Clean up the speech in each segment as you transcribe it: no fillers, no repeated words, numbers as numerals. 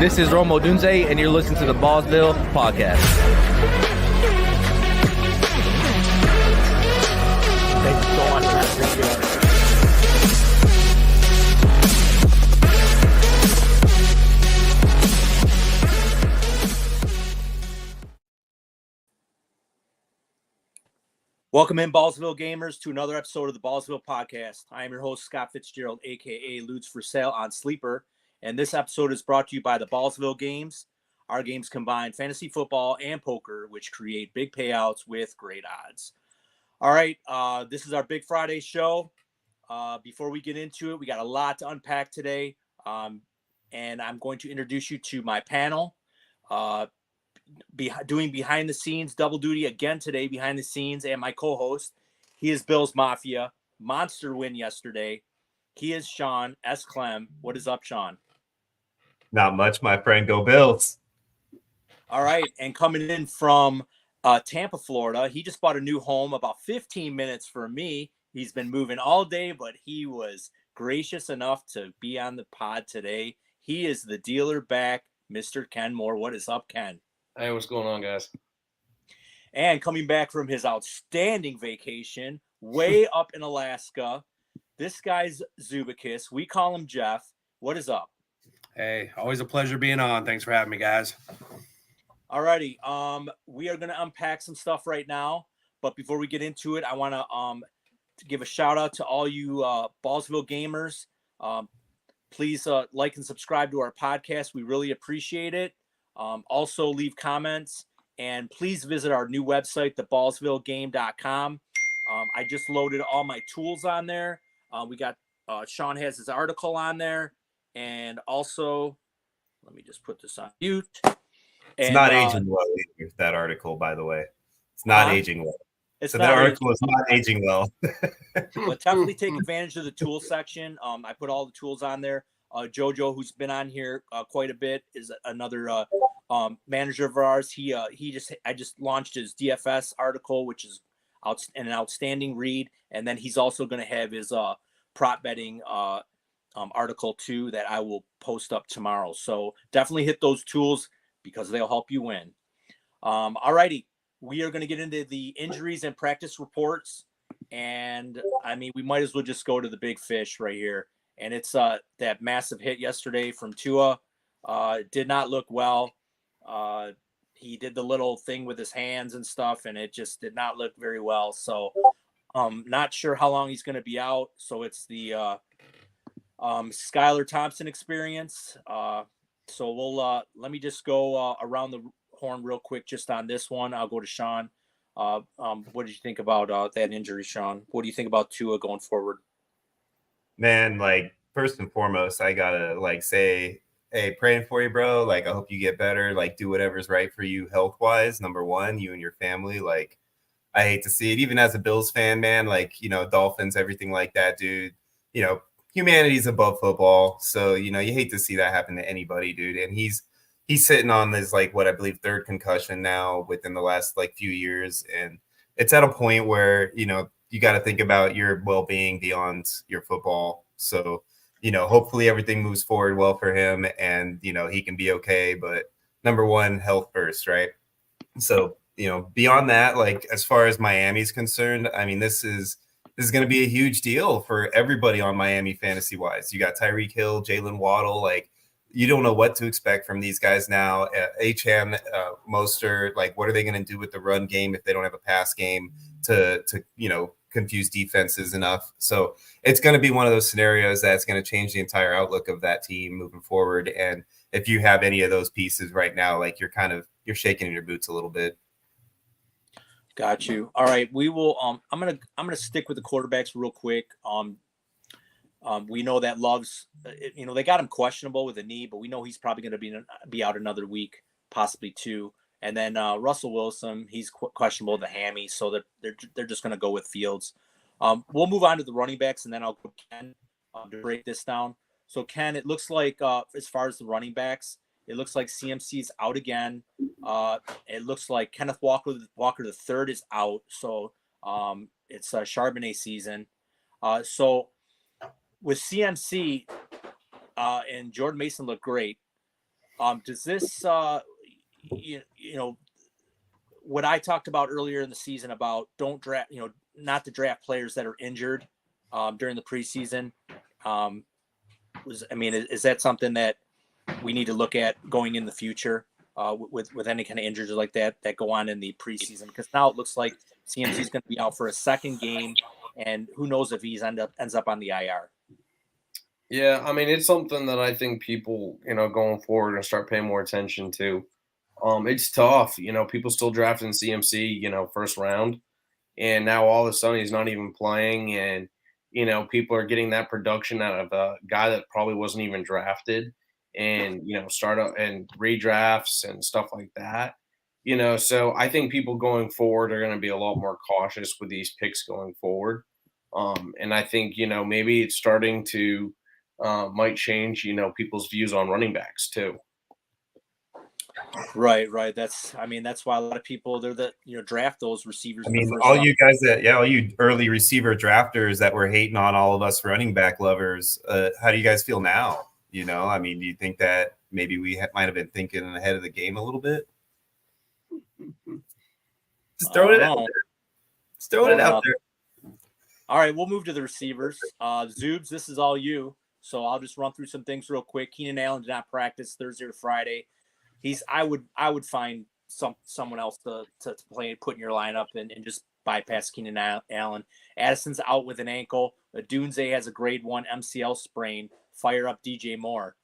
This is Romo Dunze, and you're listening to the Ballsville podcast. Thank you so much, man. Appreciate it. Welcome in, Ballsville gamers, to another episode of the Ballsville podcast. I am your host, Scott Fitzgerald, a.k.a. Ludes for Sale on Sleeper, and this episode is brought to you by the Ballsville Games. Our games combine fantasy football and poker, which create big payouts with great odds. All right, this is our Big Friday show. Before we get into it, we got a lot to unpack today, and I'm going to introduce you to my panel. Doing behind the scenes, double duty again today, behind the scenes, and my co-host. He is Bills Mafia, monster win yesterday. He is Sean S. Clem. What is up, Sean? Not much, my friend. Go Bills. All right, and coming in from Tampa, Florida, he just bought a new home about 15 minutes from me. He's been moving all day, but he was gracious enough to be on the pod today. He is the dealer back, Mr. Ken Moore. What is up, Ken? Hey, what's going on, guys? And coming back from his outstanding vacation way up in Alaska, this guy's Zubakis. We call him Jeff. What is up? Hey, always a pleasure being on. Thanks for having me, guys. All righty. We are going to unpack some stuff right now. But before we get into it, I want to give a shout out to all you Ballsville gamers. Please like and subscribe to our podcast. We really appreciate it. Also leave comments, and please visit our new website, theballsvillegame.com. I just loaded all my tools on there. We got Sean has his article on there, and also let me just put this on mute. It's not aging well either, that article, by the way. It's not aging well. The article is not aging well. But definitely take advantage of the tool section. I put all the tools on there. Jojo, who's been on here quite a bit, is another manager of ours. I just launched his DFS article, which is an outstanding read, and then he's also going to have his prop betting article too that I will post up tomorrow. So definitely hit those tools because they'll help you win. All righty, we are going to get into the injuries and practice reports, and I mean we might as well just go to the big fish right here. And it's that massive hit yesterday from Tua. Did not look well. He did the little thing with his hands and stuff, and it just did not look very well. So not sure how long he's going to be out. So it's the Skylar Thompson experience. So we'll let me just go around the horn real quick just on this one. I'll go to Sean. What did you think about that injury, Sean? What do you think about Tua going forward? Man, like, first and foremost, I gotta say, hey, praying for you, bro. Like, I hope you get better. Like, do whatever's right for you health-wise. Number one, you and your family. Like, I hate to see it. Even as a Bills fan, man, like, Dolphins, everything like that, dude. Humanity's above football. So, you hate to see that happen to anybody, dude. And he's sitting on this, what I believe, third concussion now within the last, few years. And it's at a point where, you got to think about your well-being beyond your football. So, hopefully everything moves forward well for him and, he can be okay. But number one, health first, right? So, beyond that, as far as Miami's concerned, I mean, this is going to be a huge deal for everybody on Miami fantasy-wise. You got Tyreek Hill, Jalen Waddle, you don't know what to expect from these guys now. Achane, Mostert, what are they going to do with the run game if they don't have a pass game to confuse defenses enough? So it's going to be one of those scenarios that's going to change the entire outlook of that team moving forward. And if you have any of those pieces right now, you're shaking in your boots a little bit. Got you. All right, we will. I'm gonna stick with the quarterbacks real quick. We know that Love's, they got him questionable with a knee, but we know he's probably going to be out another week, possibly two. And then Russell Wilson, he's questionable with the hammy, so they're just going to go with Fields. We'll move on to the running backs, and then I'll go Ken to break this down. So Ken, it looks like as far as the running backs, it looks like CMC's out again. It looks like Kenneth Walker the third is out, so it's a Charbonnet season. So with CMC and Jordan Mason looked great. Does this, you know, what I talked about earlier in the season about don't draft, not to draft players that are injured during the preseason. Is that something that we need to look at going in the future with any kind of injuries like that go on in the preseason? Because now it looks like CMC is going to be out for a second game, and who knows if he's ends up on the IR. Yeah, I mean, it's something that I think people, going forward and start paying more attention to. It's tough, people still drafting CMC, first round, and now all of a sudden he's not even playing, and people are getting that production out of a guy that probably wasn't even drafted, and start up and redrafts and stuff like that. So I think people going forward are going to be a lot more cautious with these picks going forward. And I think maybe it's starting to might change people's views on running backs too. Right. That's why a lot of people draft those receivers. I mean, all you guys all you early receiver drafters that were hating on all of us running back lovers, how do you guys feel now? Do you think that maybe we might have been thinking ahead of the game a little bit? Just throwing it out there. Just throwing it out there. All right, we'll move to the receivers. Zoobs, this is all you. So I'll just run through some things real quick. Keenan Allen did not practice Thursday to Friday. I would find someone else to play and put in your lineup and just bypass Keenan Allen. Addison's out with an ankle. Dunze has a grade 1 MCL sprain. Fire up DJ Moore.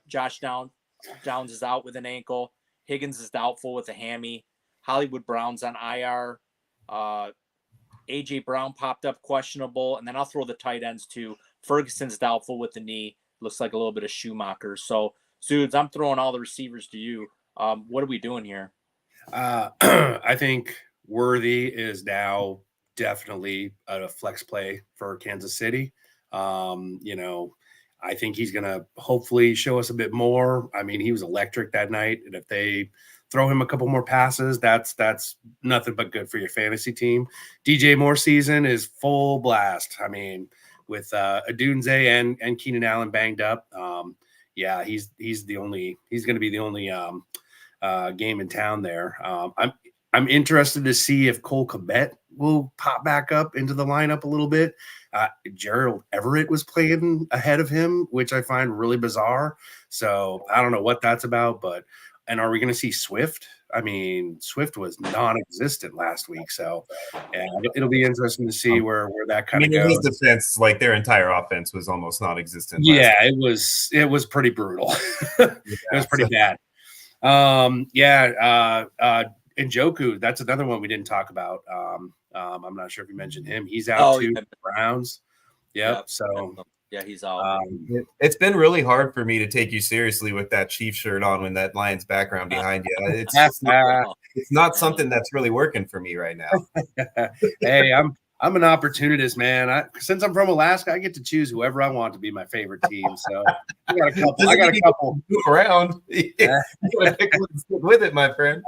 Josh Downs is out with an ankle. Higgins is doubtful with a hammy. Hollywood Brown's on IR. AJ Brown popped up questionable, and then I'll throw the tight ends too. Ferguson's doubtful with the knee. Looks like a little bit of Schumacher. So, Suds, I'm throwing all the receivers to you. What are we doing here? I think Worthy is now definitely a flex play for Kansas City. I think he's going to hopefully show us a bit more. I mean, he was electric that night, and if they throw him a couple more passes, that's nothing but good for your fantasy team. DJ Moore season is full blast. I mean, with Adunze and Keenan Allen banged up, he's going to be the only game in town there. I'm interested to see if Cole Kmet will pop back up into the lineup a little bit. Gerald Everett was playing ahead of him, which I find really bizarre. So I don't know what that's about, and are we going to see Swift? I mean, Swift was non-existent last week. So yeah, it'll be interesting to see where that kind of goes. In his defense, like their entire offense was almost non-existent. Yeah, it was pretty brutal. It was pretty bad. Njoku, that's another one we didn't talk about. I'm not sure if you mentioned him. He's out too. Browns. Yep. So yeah, he's out. It's been really hard for me to take you seriously with that Chief shirt on when that Lions background behind you. It's not something that's really working for me right now. Hey, I'm an opportunist, man. Since I'm from Alaska, I get to choose whoever I want to be my favorite team. So I got a couple. Move around. You gotta pick one and stick with it, my friend.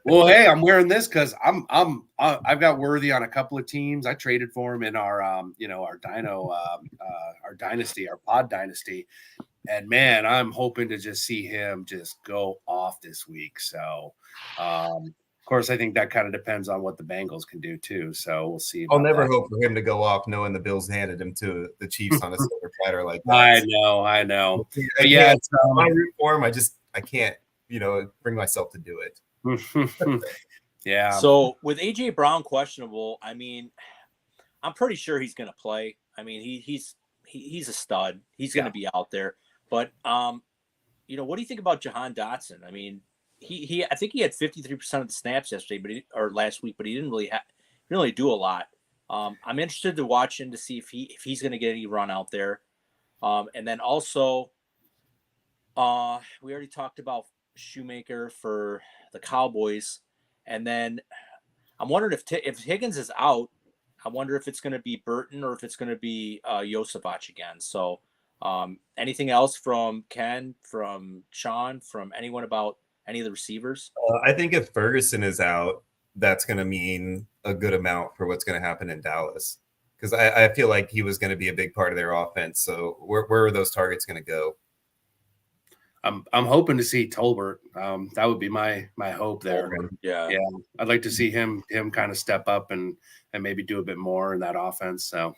Well, hey, I'm wearing this because I've got Worthy on a couple of teams. I traded for him in our our dynasty, our pod dynasty, and man, I'm hoping to just see him just go off this week. So. Of course, I think that kind of depends on what the Bengals can do too. So we'll see. I'll never hope for him to go off knowing the Bills handed him to the Chiefs on a silver platter like that. I know. Yeah, I root for him. I can't, bring myself to do it. Yeah. So with AJ Brown questionable, I mean, I'm pretty sure he's going to play. I mean, he's a stud. He's going to be out there. But what do you think about Jahan Dotson? I mean, I think he had 53% of the snaps yesterday, or last week, but he didn't really do a lot. I'm interested to watch him to see if he's going to get any run out there. And then also, we already talked about Shoemaker for the Cowboys, and then I'm wondering if Higgins is out, I wonder if it's going to be Burton or if it's going to be Josevich again. So, anything else from Ken, from Sean, from anyone about any of the receivers? I think if Ferguson is out, that's going to mean a good amount for what's going to happen in Dallas, because I feel like he was going to be a big part of their offense. So where are those targets going to go? I'm hoping to see Tolbert. That would be my hope there. Yeah. I'd like to see him kind of step up and maybe do a bit more in that offense. So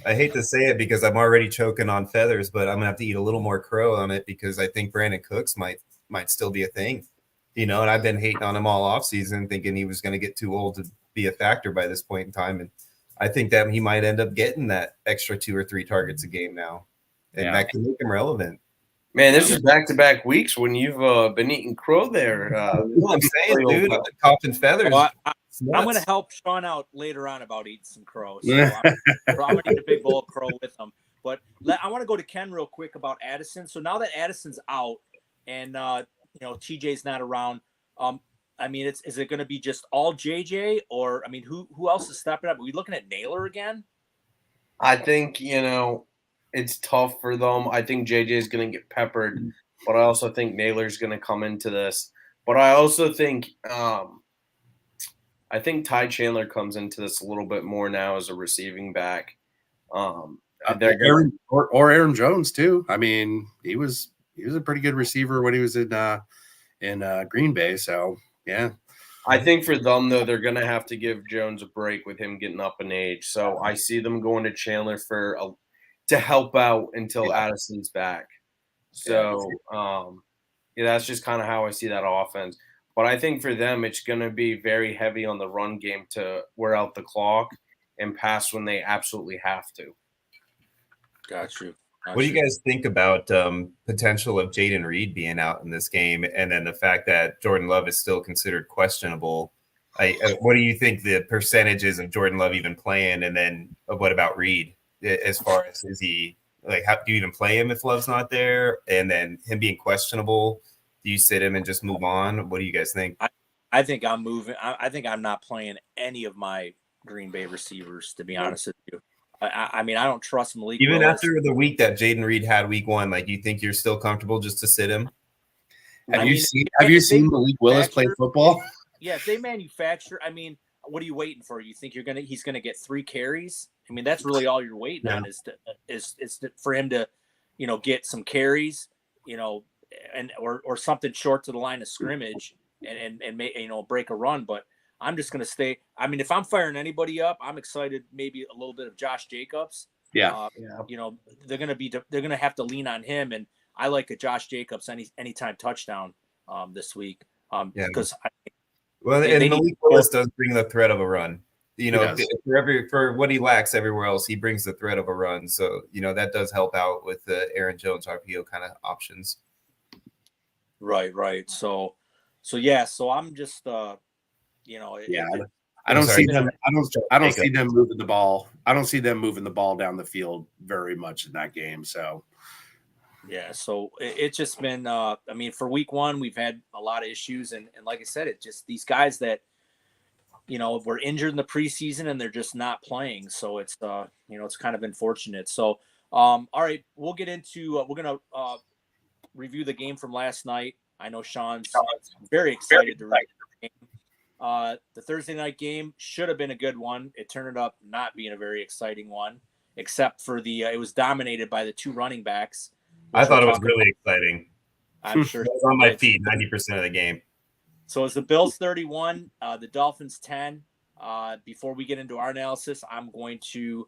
I hate to say it because I'm already choking on feathers, but I'm gonna have to eat a little more crow on it because I think Brandon Cooks might still be a thing, and I've been hating on him all offseason, thinking he was going to get too old to be a factor by this point in time, and I think that he might end up getting that extra 2 or 3 targets a game now, and that can make him relevant. Man, this is back-to-back weeks when you've been eating crow there. I'm saying, dude, I'm coughing feathers. Well, I'm going to help Sean out later on about eating some crow. So I'm going to eat a big bowl of crow with him. But I want to go to Ken real quick about Addison. So now that Addison's out and, TJ's not around, I mean, is it going to be just all JJ? Or, I mean, who else is stepping up? Are we looking at Naylor again? I think, it's tough for them. I think JJ is going to get peppered, but I also think Naylor's going to come into this. But I also think Ty Chandler comes into this a little bit more now as a receiving back. Aaron Jones too. I mean, he was a pretty good receiver when he was in Green Bay. So yeah. I think for them though, they're going to have to give Jones a break with him getting up in age. So I see them going to Chandler to help out until Addison's back. So, that's just kind of how I see that offense. But I think for them, it's going to be very heavy on the run game to wear out the clock and pass when they absolutely have to. Got you. What do you guys think about potential of Jaden Reed being out in this game, and then the fact that Jordan Love is still considered questionable? What do you think the percentages of Jordan Love even playing, and then what about Reed? As far as is he how do you even play him if Love's not there? And then him being questionable, do you sit him and just move on? What do you guys think? I think I'm moving. I think I'm not playing any of my Green Bay receivers, to be honest with you. I mean, I don't trust Malik even Willis. after the week that Jaden Reed had week 1. You think you're still comfortable just to sit him? Have you seen Malik Willis play football? Yeah, if they manufacture, I mean, what are you waiting for? You think he's gonna get 3 carries? I mean, that's really all you're waiting on is for him to, get some carries, or something short to the line of scrimmage and break a run. But I'm just gonna stay. I mean, if I'm firing anybody up, I'm excited. Maybe a little bit of Josh Jacobs. Yeah. They're gonna have to lean on him, and I like a Josh Jacobs anytime touchdown this week because. Malik Willis does bring the threat of a run. For what he lacks everywhere else, he brings the threat of a run. So that does help out with the Aaron Jones RPO kind of options. Right. So I'm just I don't see them. I don't see them moving the ball. I don't see them moving the ball down the field very much in that game. So. Yeah, so it's just been for week 1, we've had a lot of issues. And like I said, it's just these guys that, were injured in the preseason and they're just not playing. So it's, it's kind of unfortunate. So, all right, we'll get into we're going to review the game from last night. I know Sean's very excited to review the game. The Thursday night game should have been a good one. It turned up not being a very exciting one, except for it was dominated by the 2 running backs. I thought it was really exciting. I'm sure. It was on my feed 90% of the game. So it's the Bills 31, the Dolphins 10. Before we get into our analysis, I'm going to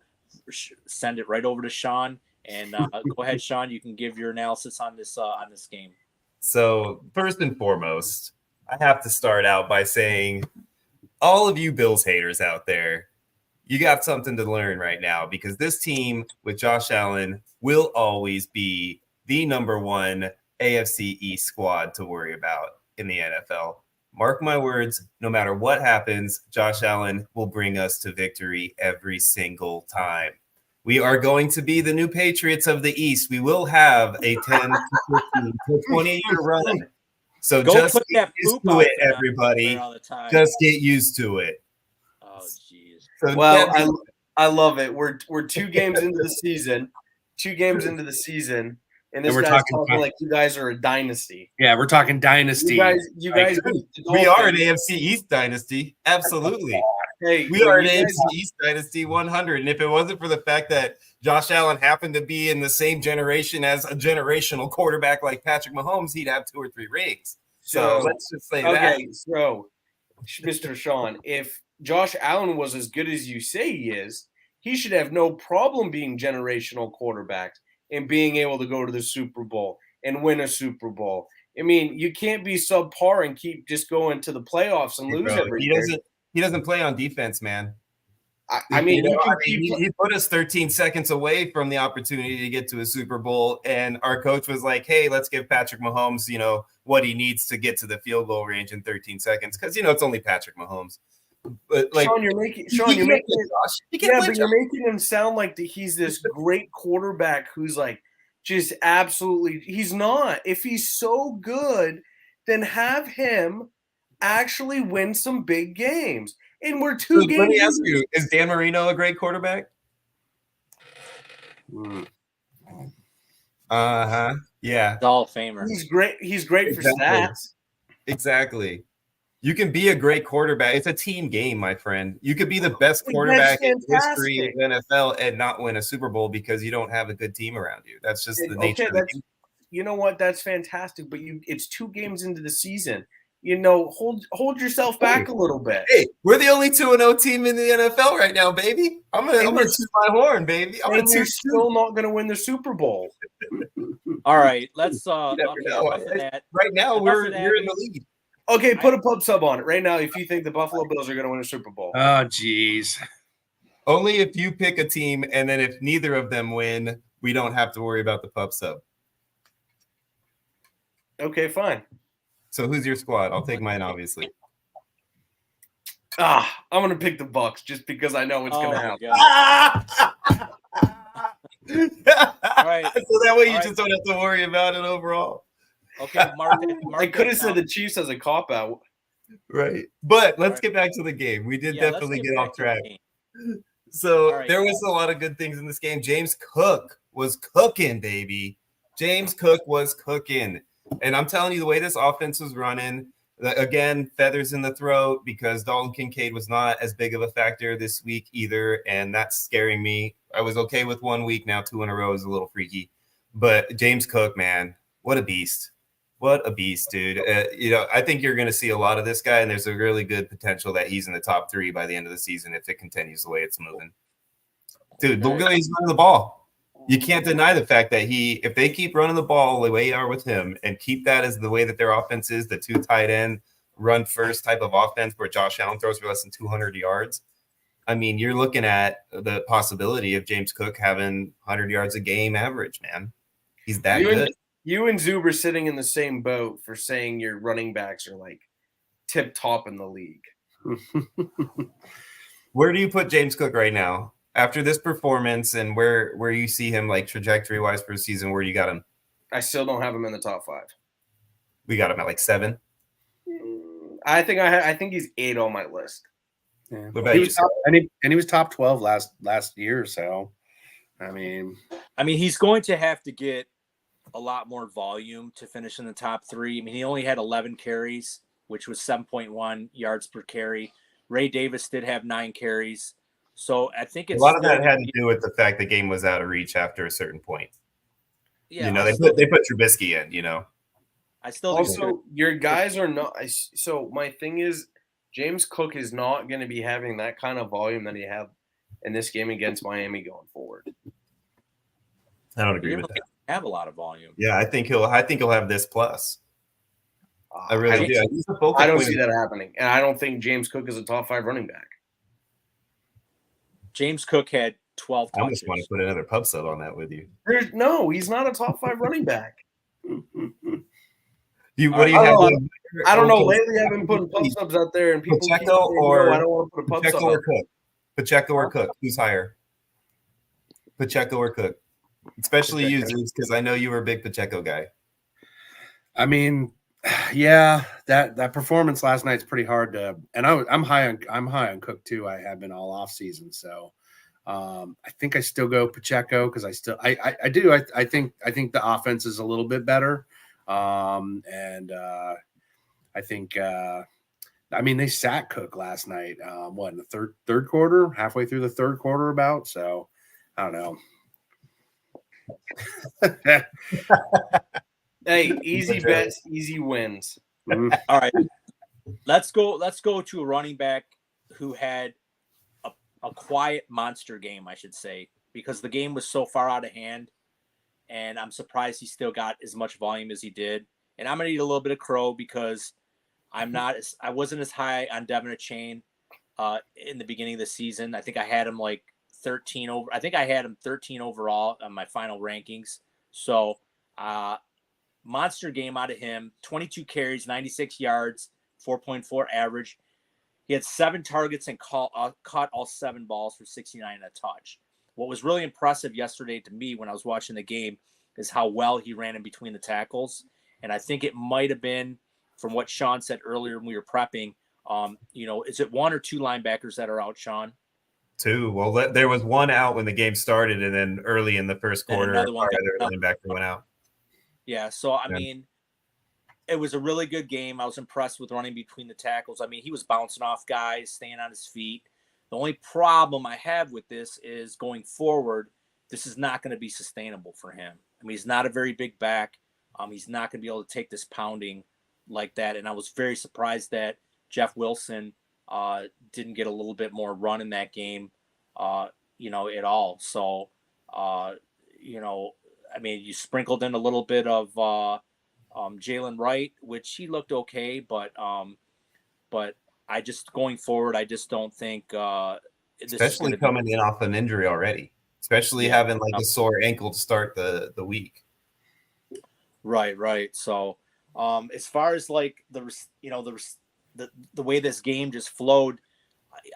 send it right over to Sean. And go ahead, Sean. You can give your analysis on this game. So first and foremost, I have to start out by saying, all of you Bills haters out there, you got something to learn right now, because this team with Josh Allen will always be the number 1 AFC East squad to worry about in the NFL. Mark my words, no matter what happens, Josh Allen will bring us to victory every single time. We are going to be the new Patriots of the East. We will have a 10 to 15 to 20-year run. So just get used to it, everybody. Just get used to it. Oh, jeez. So well, I love it. We're 2 games into the season. 2 games into the season. And this guy's talking like you guys are a dynasty. Yeah, we're talking dynasty. You guys we are an AFC East dynasty. Absolutely. Hey, we are an AFC East dynasty 100. And if it wasn't for the fact that Josh Allen happened to be in the same generation as a generational quarterback like Patrick Mahomes, he'd have 2 or 3 rings. So let's just say that. Okay, so Mr. Sean, if Josh Allen was as good as you say he is, he should have no problem being generational quarterback and being able to go to the Super Bowl and win a Super Bowl. I mean, you can't be subpar and keep just going to the playoffs and lose every year. He doesn't play on defense, man. I mean, he put us 13 seconds away from the opportunity to get to a Super Bowl, and our coach was like, "Hey, let's give Patrick Mahomes, what he needs to get to the field goal range in 13 seconds, because it's only Patrick Mahomes." But like, you're making him sound like he's this great quarterback who's like just absolutely. He's not. If he's so good, then have him actually win some big games. And we're 2 games. Let me ask you: is Dan Marino a great quarterback? Yeah. Hall of Famer. He's great. He's great for stats. Exactly. You can be a great quarterback. It's a team game, my friend. You could be the best quarterback in history of NFL and not win a Super Bowl because you don't have a good team around you. That's just the nature of the game. You know what? That's fantastic. But it's 2 games into the season. Hold yourself back a little bit. Hey, we're the only 2-0 team in the NFL right now, baby. I'm gonna toot my horn, baby. You're still not gonna win the Super Bowl. All right, let's. Right now, you're in the lead. Okay, put a pub sub on it right now if you think the Buffalo Bills are gonna win a Super Bowl. Oh, geez. Only if you pick a team, and then if neither of them win, we don't have to worry about the pub sub. Okay, fine. So who's your squad? I'll take mine, obviously. I'm gonna pick the Bucks just because I know it's gonna happen. All right. So that way you just don't have to worry about it overall. Okay, Mark I could have said the Chiefs as a cop out. Right. But let's get back to the game. We did definitely get off track. So there was a lot of good things in this game. James Cook was cooking, baby. James Cook was cooking. And I'm telling you, the way this offense was running, again, feathers in the throat because Dalton Kincaid was not as big of a factor this week either. And that's scaring me. I was okay with 1 week. Now 2 in a row is a little freaky. But James Cook, man, what a beast. What a beast, dude. I think you're going to see a lot of this guy, and there's a really good potential that he's in the top 3 by the end of the season if it continues the way it's moving. Dude, look at he's running the ball. You can't deny the fact that if they keep running the ball the way they are with him and keep that as the way that their offense is, the 2 tight end, run first type of offense where Josh Allen throws for less than 200 yards. I mean, you're looking at the possibility of James Cook having 100 yards a game average, man. He's that good. You and Zuber sitting in the same boat for saying your running backs are like tip top in the league. Where do you put James Cook right now? After this performance and where you see him like trajectory-wise for the season, where you got him? I still don't have him in the top 5. We got him at like 7? I think he's 8 on my list. Yeah. He was top 12 last year, so I mean he's going to have to get a lot more volume to finish in the top 3. I mean, he only had 11 carries, which was 7.1 yards per carry. Ray Davis did have 9 carries. So I think it's a lot of that had to do with the fact the game was out of reach after a certain point. Yeah, they put Trubisky in. I still also your guys are not. So my thing is, James Cook is not going to be having that kind of volume that he had in this game against Miami going forward. I don't agree with that. Have a lot of volume. Yeah, I think he'll have this plus. I really do. I don't see that happening, and I don't think James Cook is a top 5 running back. James Cook had 12 touches. I just want to put another pub sub on that with you. He's not a top 5 running back. What do you have? I don't know. Lately, I've been putting pub subs out there, and people Pacheco or I don't want to put a pub Pacheco sub or Cook. Pacheco or Cook. Who's higher? Pacheco or Cook? Especially you, Zeus, because I know you were a big Pacheco guy. I mean, yeah, that performance last night's pretty hard to. And I'm high on Cook too. I have been all off season, so I think I still go Pacheco because I do. I think the offense is a little bit better, and I think they sat Cook last night. In the third quarter, halfway through the third quarter, about. So I don't know. Hey, easy bets, easy wins. All right, let's go to a running back who had a quiet monster game, I should say, because the game was so far out of hand, and I'm surprised he still got as much volume as he did. And I'm gonna eat a little bit of crow because I wasn't as high on Devin Achane in the beginning of the season. I think I had him like 13 over. I think I had him 13 overall on my final rankings. So monster game out of him, 22 carries, 96 yards, 4.4 average. He had 7 targets and caught all 7 balls for 69 and a touch. What was really impressive yesterday to me when I was watching the game is how well he ran in between the tackles. And I think it might have been from what Sean said earlier when we were prepping. Is it 1 or 2 linebackers that are out, Sean? 2. Well, there was 1 out when the game started, and then early in the first quarter, another one our linebacker went out. Yeah, so I mean, it was a really good game. I was impressed with running between the tackles. I mean, he was bouncing off guys, staying on his feet. The only problem I have with this is going forward, this is not going to be sustainable for him. I mean, he's not a very big back. He's not going to be able to take this pounding like that. And I was very surprised that Jeff Wilson didn't get a little bit more run in that game, at all. So, I mean, you sprinkled in a little bit of Jalen Wright, which he looked okay, but I just going forward, I just don't think especially coming in off an injury already, especially having like a sore ankle to start the week. Right. So as far as like the way this game just flowed,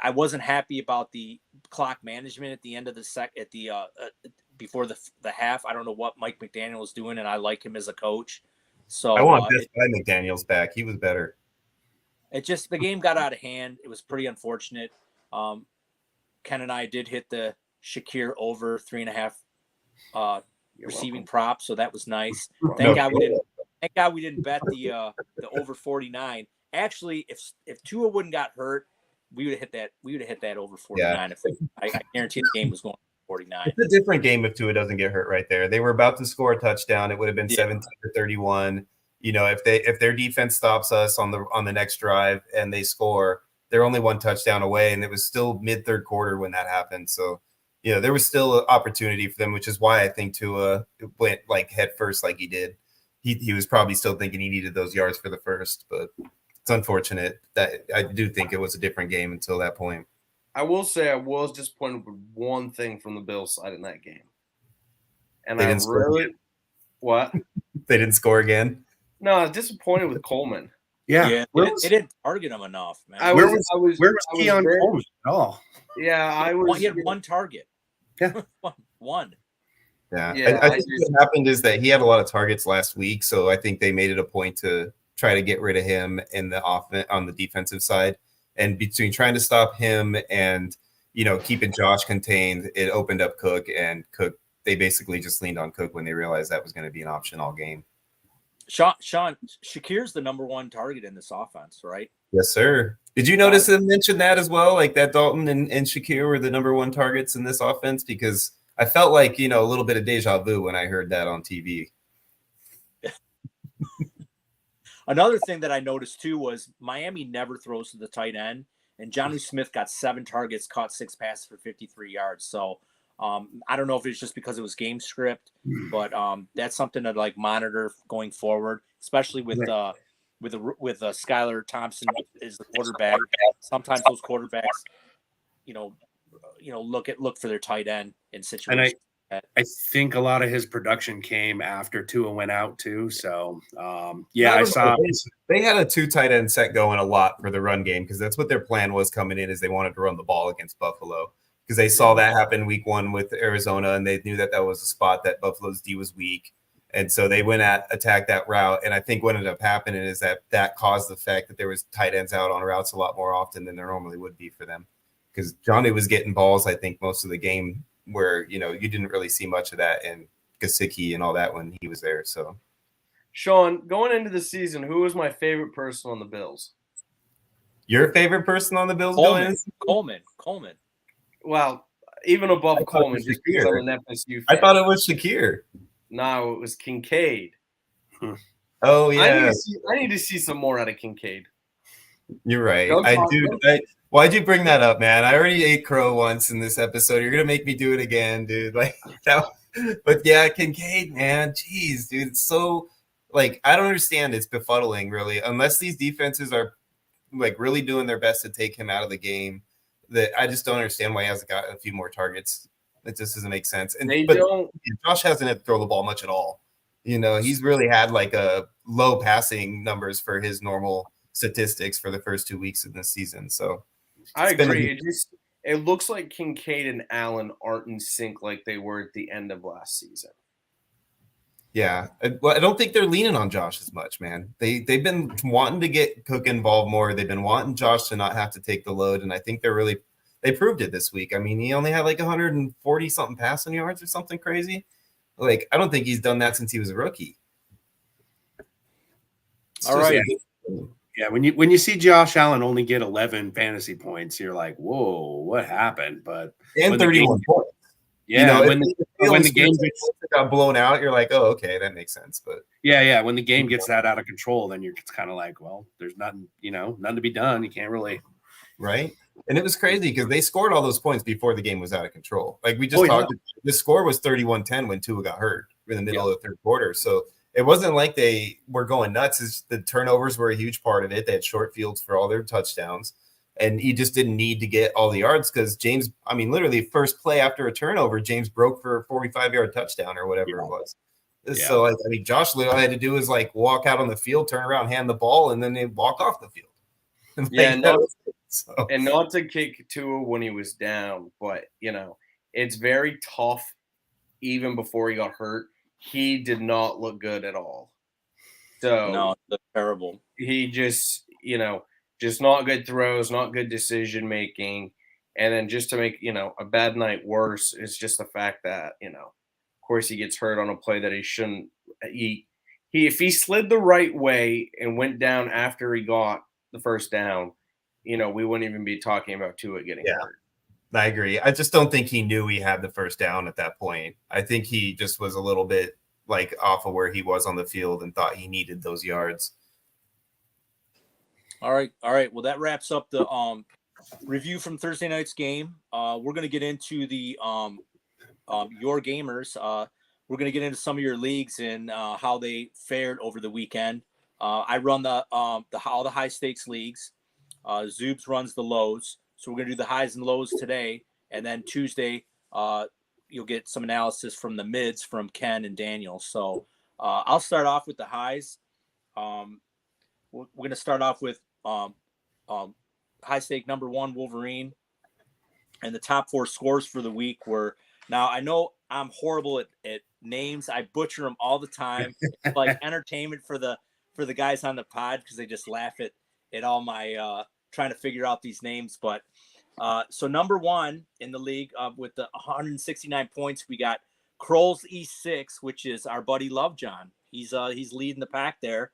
I wasn't happy about the clock management at the end of the before the half. I don't know what Mike McDaniel was doing, and I like him as a coach. So I want this guy McDaniels back. He was better. It just, the game got out of hand. It was pretty unfortunate. Ken and I did hit the Shakir over 3.5 receiving prop, so that was nice. Thank God we didn't bet the over 49. Actually, if Tua wouldn't got hurt, we would have hit that. We would have hit that over 49. Yeah. I guarantee the game was going 49. It's a different game if Tua doesn't get hurt right there. They were about to score a touchdown. It would have been 17-31. If their defense stops us on the next drive and they score, they're only 1 touchdown away, and it was still mid-third quarter when that happened. So, there was still an opportunity for them, which is why I think Tua went like head first like he did. He was probably still thinking he needed those yards for the first, but it's unfortunate that I do think it was a different game until that point. I will say I was disappointed with one thing from the Bills side in that game. And what? They didn't score again? No, I was disappointed with Coleman. Yeah, they didn't target him enough, man. Where was Keon Coleman at all? Yeah, he had 1 target. Yeah. One. Yeah. I think what happened is that he had a lot of targets last week, so I think they made it a point to try to get rid of him in the offense on the defensive side. And between trying to stop him and, keeping Josh contained, it opened up Cook, and Cook, they basically just leaned on Cook when they realized that was going to be an option all game. Sean, Shakir's the number 1 target in this offense, right? Yes, sir. Did you notice him mention that as well? Like that Dalton and Shakir were the number 1 targets in this offense? Because I felt like, a little bit of deja vu when I heard that on TV. Another thing that I noticed too was Miami never throws to the tight end, and Jonnu Smith got 7 targets, caught 6 passes for 53 yards. So I don't know if it's just because it was game script, but that's something to like monitor going forward, especially with Skylar Thompson is the quarterback. Sometimes those quarterbacks, look for their tight end in situations. And I think a lot of his production came after Tua went out too. So I saw they had a 2 tight end set going a lot for the run game because that's what their plan was coming in, is they wanted to run the ball against Buffalo because they saw that happen week 1 with Arizona, and they knew that was a spot that Buffalo's D was weak. And so they went attack that route. And I think what ended up happening is that caused the fact that there was tight ends out on routes a lot more often than there normally would be for them. Because Johnny was getting balls, I think, most of the game where, you didn't really see much of that in Gesicki and all that when he was there. So, Sean, going into the season, who was my favorite person on the Bills? Your favorite person on the Bills? Coleman. Well, even above I thought it Coleman, was just because I'm Shakir. an FSU I fan. thought it was Shakir. No, it was Kincaid. Oh I yeah, need to see some more out of Kincaid. you're right. Don't I talk- do. don't- Why'd you bring that up, man? I already ate crow once in this episode. You're gonna make me do it again, dude. Like that. But yeah, Kincaid, man. Jeez, dude. It's so like I don't understand. It's befuddling, really. Unless these defenses are like really doing their best to take him out of the game, that I just don't understand why he hasn't got a few more targets. It just doesn't make sense. But Josh hasn't had to throw the ball much at all. You know, he's really had like a low passing numbers for his normal statistics for the first 2 weeks of this season. So I agree. It looks like Kincaid and Allen aren't in sync like they were at the end of last season. yeah, I don't think they're leaning on Josh as much, man. They've been wanting to get Cook involved more. They've been wanting Josh to not have to take the load, and I think they proved it this week. I mean, he only had like 140 something passing yards or something crazy. Like, I don't think he's done that since he was a rookie. All right. Yeah, when you see Josh Allen only get 11 fantasy points, you're like, whoa, what happened? But and 31 points. Yeah, you know, when the game got blown out, you're like, oh, okay, that makes sense. But yeah, when the game gets that out of control, then it's kind of like, well, there's nothing to be done. You can't really, right. And it was crazy because they scored all those points before the game was out of control. Like we just talked, the score was 31-10 when Tua got hurt in the middle of the third quarter. So it wasn't like they were going nuts. The turnovers were a huge part of it. They had short fields for all their touchdowns. And he just didn't need to get all the yards because James, I mean, literally first play after a turnover, James broke for a 45-yard touchdown or whatever it was. Yeah. So, like, I mean, Josh, all I had to do was like walk out on the field, turn around, hand the ball, and then they walk off the field. And not to kick Tua when he was down, but, it's very tough even before he got hurt. He did not look good at all. So no, that's terrible. He just, just not good throws, not good decision making. And then just to make, a bad night worse is just the fact that, of course he gets hurt on a play that he shouldn't. If he slid the right way and went down after he got the first down, we wouldn't even be talking about Tua getting hurt. I agree. I just don't think he knew he had the first down at that point. I think he just was a little bit like off of where he was on the field and thought he needed those yards. All right. Well, that wraps up the review from Thursday night's game. We're going to get into the your gamers. We're going to get into some of your leagues and how they fared over the weekend. I run all the high stakes leagues. Zoobs runs the lows. So we're going to do the highs and lows today, and then Tuesday you'll get some analysis from the mids from Ken and Daniel. So I'll start off with the highs. We're going to start off with high stake number 1 Wolverine, and the top 4 scores for the week were. Now I know I'm horrible at names. I butcher them all the time. It's like entertainment for the guys on the pod because they just laugh at all my trying to figure out these names. But so number 1 in the league with the 169 points, we got Kroll's E6, which is our buddy Love John. He's leading the pack there.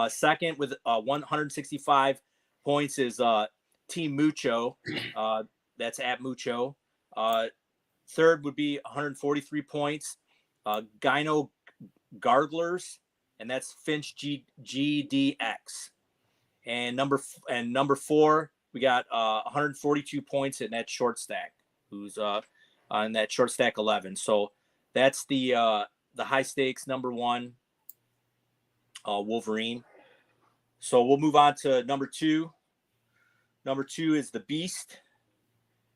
Second with 165 points is Team Mucho. That's at Mucho. Third would be 143 points. Gyno Garglers, and that's Finch GDX. And number 4, we got 142 points in that short stack, who's on that short stack 11. So that's the high stakes number 1 Wolverine. So we'll move on to number 2. Number 2 is the Beast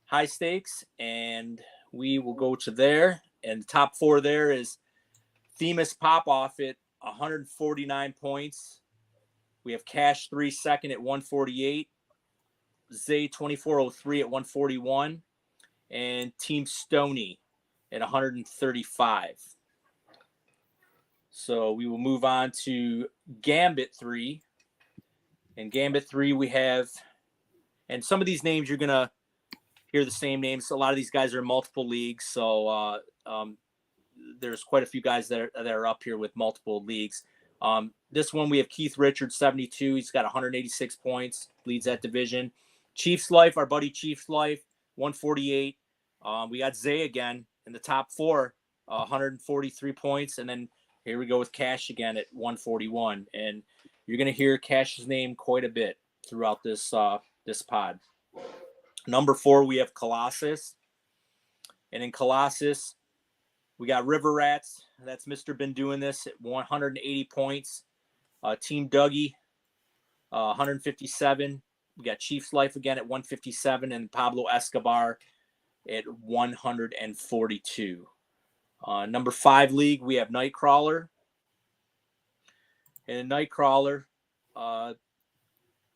high stakes, and we will go to there. And the top 4 there is Themis Popoff at 149 points. We have Cash 3 second at 148. Zay 2403 at 141. And Team Stony at 135. So we will move on to Gambit 3. And Gambit 3 we have, and some of these names you're going to hear the same names. A lot of these guys are in multiple leagues. So there's quite a few guys that are up here with multiple leagues. This one we have Keith Richards, 72. He's got 186 points, leads that division. Chiefs Life, our buddy Chiefs Life, 148. We got Zay again in the top 4, 143 points. And then here we go with Cash again at 141. And you're going to hear Cash's name quite a bit throughout this pod. Number 4, we have Colossus. And in Colossus, we got River Rats. That's Mr. Been doing this at 180 points. Team Dougie, 157. We got Chiefs Life again at 157, and Pablo Escobar at 142. Number 5 league, we have Nightcrawler. And in Nightcrawler,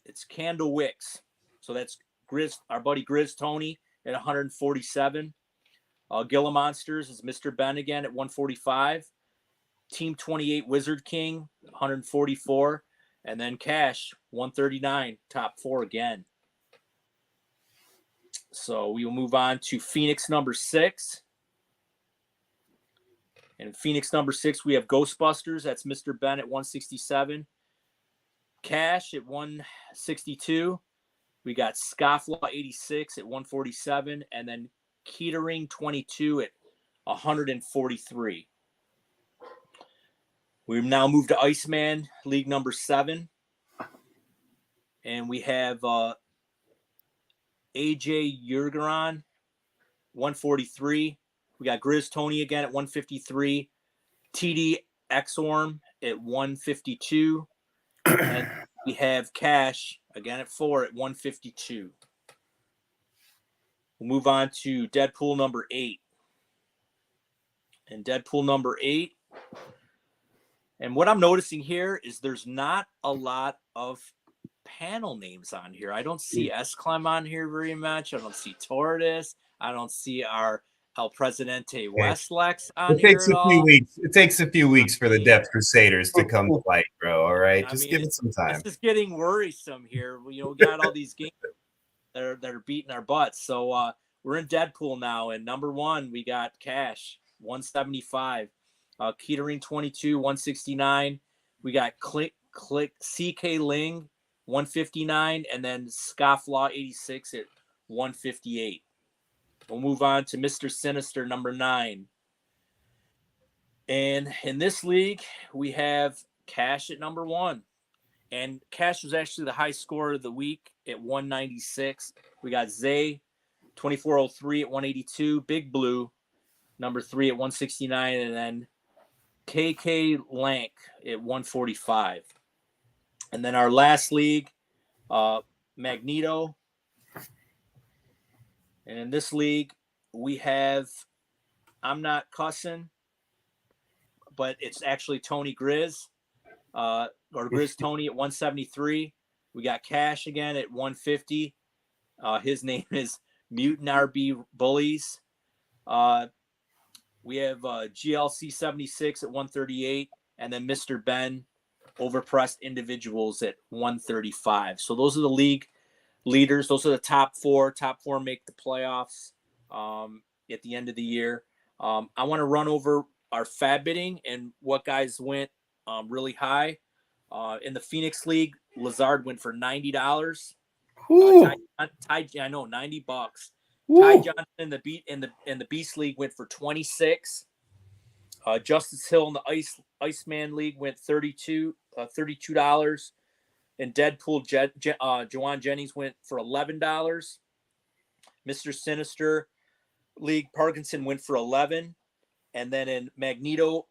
it's Candle Wicks. So that's our buddy Grizz Tony at 147. Gila Monsters is Mr. Ben again at 145. Team 28 Wizard King, 144. And then Cash, 139, top 4 again. So we will move on to Phoenix number 6. And Phoenix number 6, we have Ghostbusters. That's Mr. Ben at 167. Cash at 162. We got Scofflaw 86 at 147. And then Keetering 22 at 143. We've now moved to Iceman, League number 7. And we have AJ Yurgaron, 143. We got Grizz Tony again at 153. TD Exorm at 152. And we have Cash again at 4 at 152. We'll move on to Deadpool number 8. And Deadpool number 8. And what I'm noticing here is there's not a lot of panel names on here. I don't see S-Climb on here very much. I don't see Tortoise. I don't see our El Presidente Westlex on here at all. It takes a few weeks for the Death Crusaders to come to light, bro. All right, just give it some time. This is getting worrisome here. We got all these games that are beating our butts. So we're in Deadpool now, and number 1 we got Cash 175, Keetering 22 169. We got Click CK Ling 159, and then Scofflaw 86 at 158. We'll move on to Mr. Sinister number 9. And in this league, we have Cash at number 1. And Cash was actually the high scorer of the week at 196. We got Zay 2403 at 182. Big Blue number 3 at 169. And then KK Lank at 145. And then our last league, Magneto. And in this league, we have, I'm not cussing, but it's actually Tony Grizz, or Grizz Tony at 173. We got Cash again at 150. His name is Mutant RB Bullies. We have GLC 76 at 138, and then Mr. Ben Overpressed Individuals at 135. So those are the league leaders. Those are the top 4. Top 4 make the playoffs at the end of the year. I want to run over our fab bidding and what guys went really high. In the Phoenix League, Lazard went for $90. I know, $90. Ty Johnson in the Beast League went for 26. Justice Hill in the Iceman League went $32. And Deadpool Jawan Jennings went for $11. Mr. Sinister League Parkinson went for 11. And then in Magneto,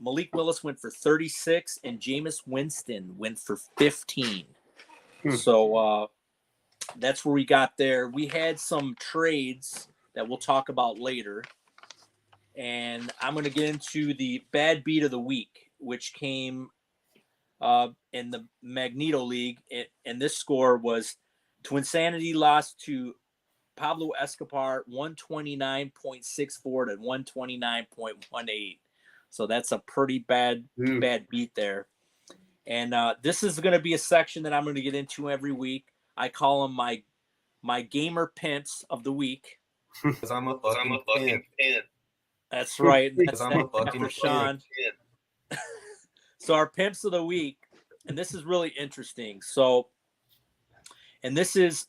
Malik Willis went for 36, and Jameis Winston went for 15. So that's where we got there. We had some trades that we'll talk about later. And I'm going to get into the bad beat of the week, which came in the Magneto League. And this score was Twinsanity lost to Pablo Escobar 129.64 to 129.18. So that's a pretty bad beat there. And this is going to be a section that I'm going to get into every week. I call them my gamer pimps of the week. Because I'm a fucking pimp. That's right. That's I'm a fucking Sean. So our pimps of the week, and this is really interesting. So, and this is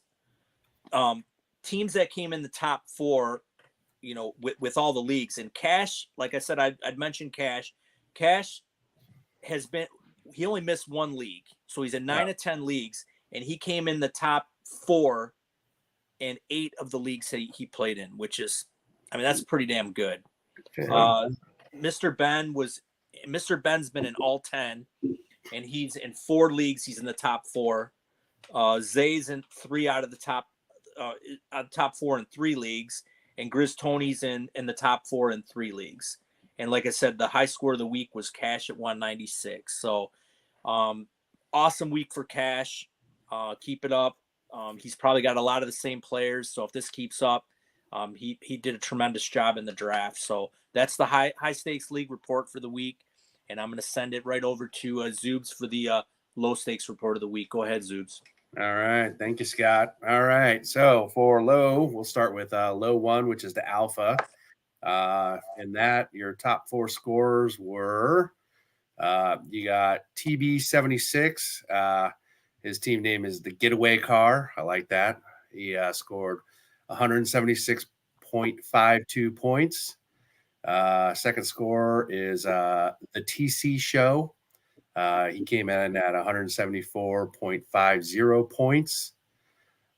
teams that came in the top 4, you know, with all the leagues. And Cash, like I said, I'd mentioned Cash. Cash he only missed 1 league. So he's in 9 of 10 leagues, and he came in the top 4 in 8 of the leagues he played in, which is, I mean, that's pretty damn good. Mr. Ben's been in all 10, and he's in 4 leagues. He's in the top 4. Zay's in 3 out of the top 4 in 3 leagues, and Grizz Tony's in the top 4 in 3 leagues. And like I said, the high score of the week was Cash at 196. So awesome week for Cash. Keep it up. He's probably got a lot of the same players. So if this keeps up, he did a tremendous job in the draft. So that's the high stakes league report for the week. And I'm going to send it right over to Zoobs for the low stakes report of the week. Go ahead, Zoobs. All right. Thank you, Scott. All right. So for low, we'll start with low 1, which is the alpha. In that, your top 4 scorers were you got TB76. His team name is the Getaway Car. I like that. He scored 176.52 points. Second score is the TC Show. He came in at 174.50 points.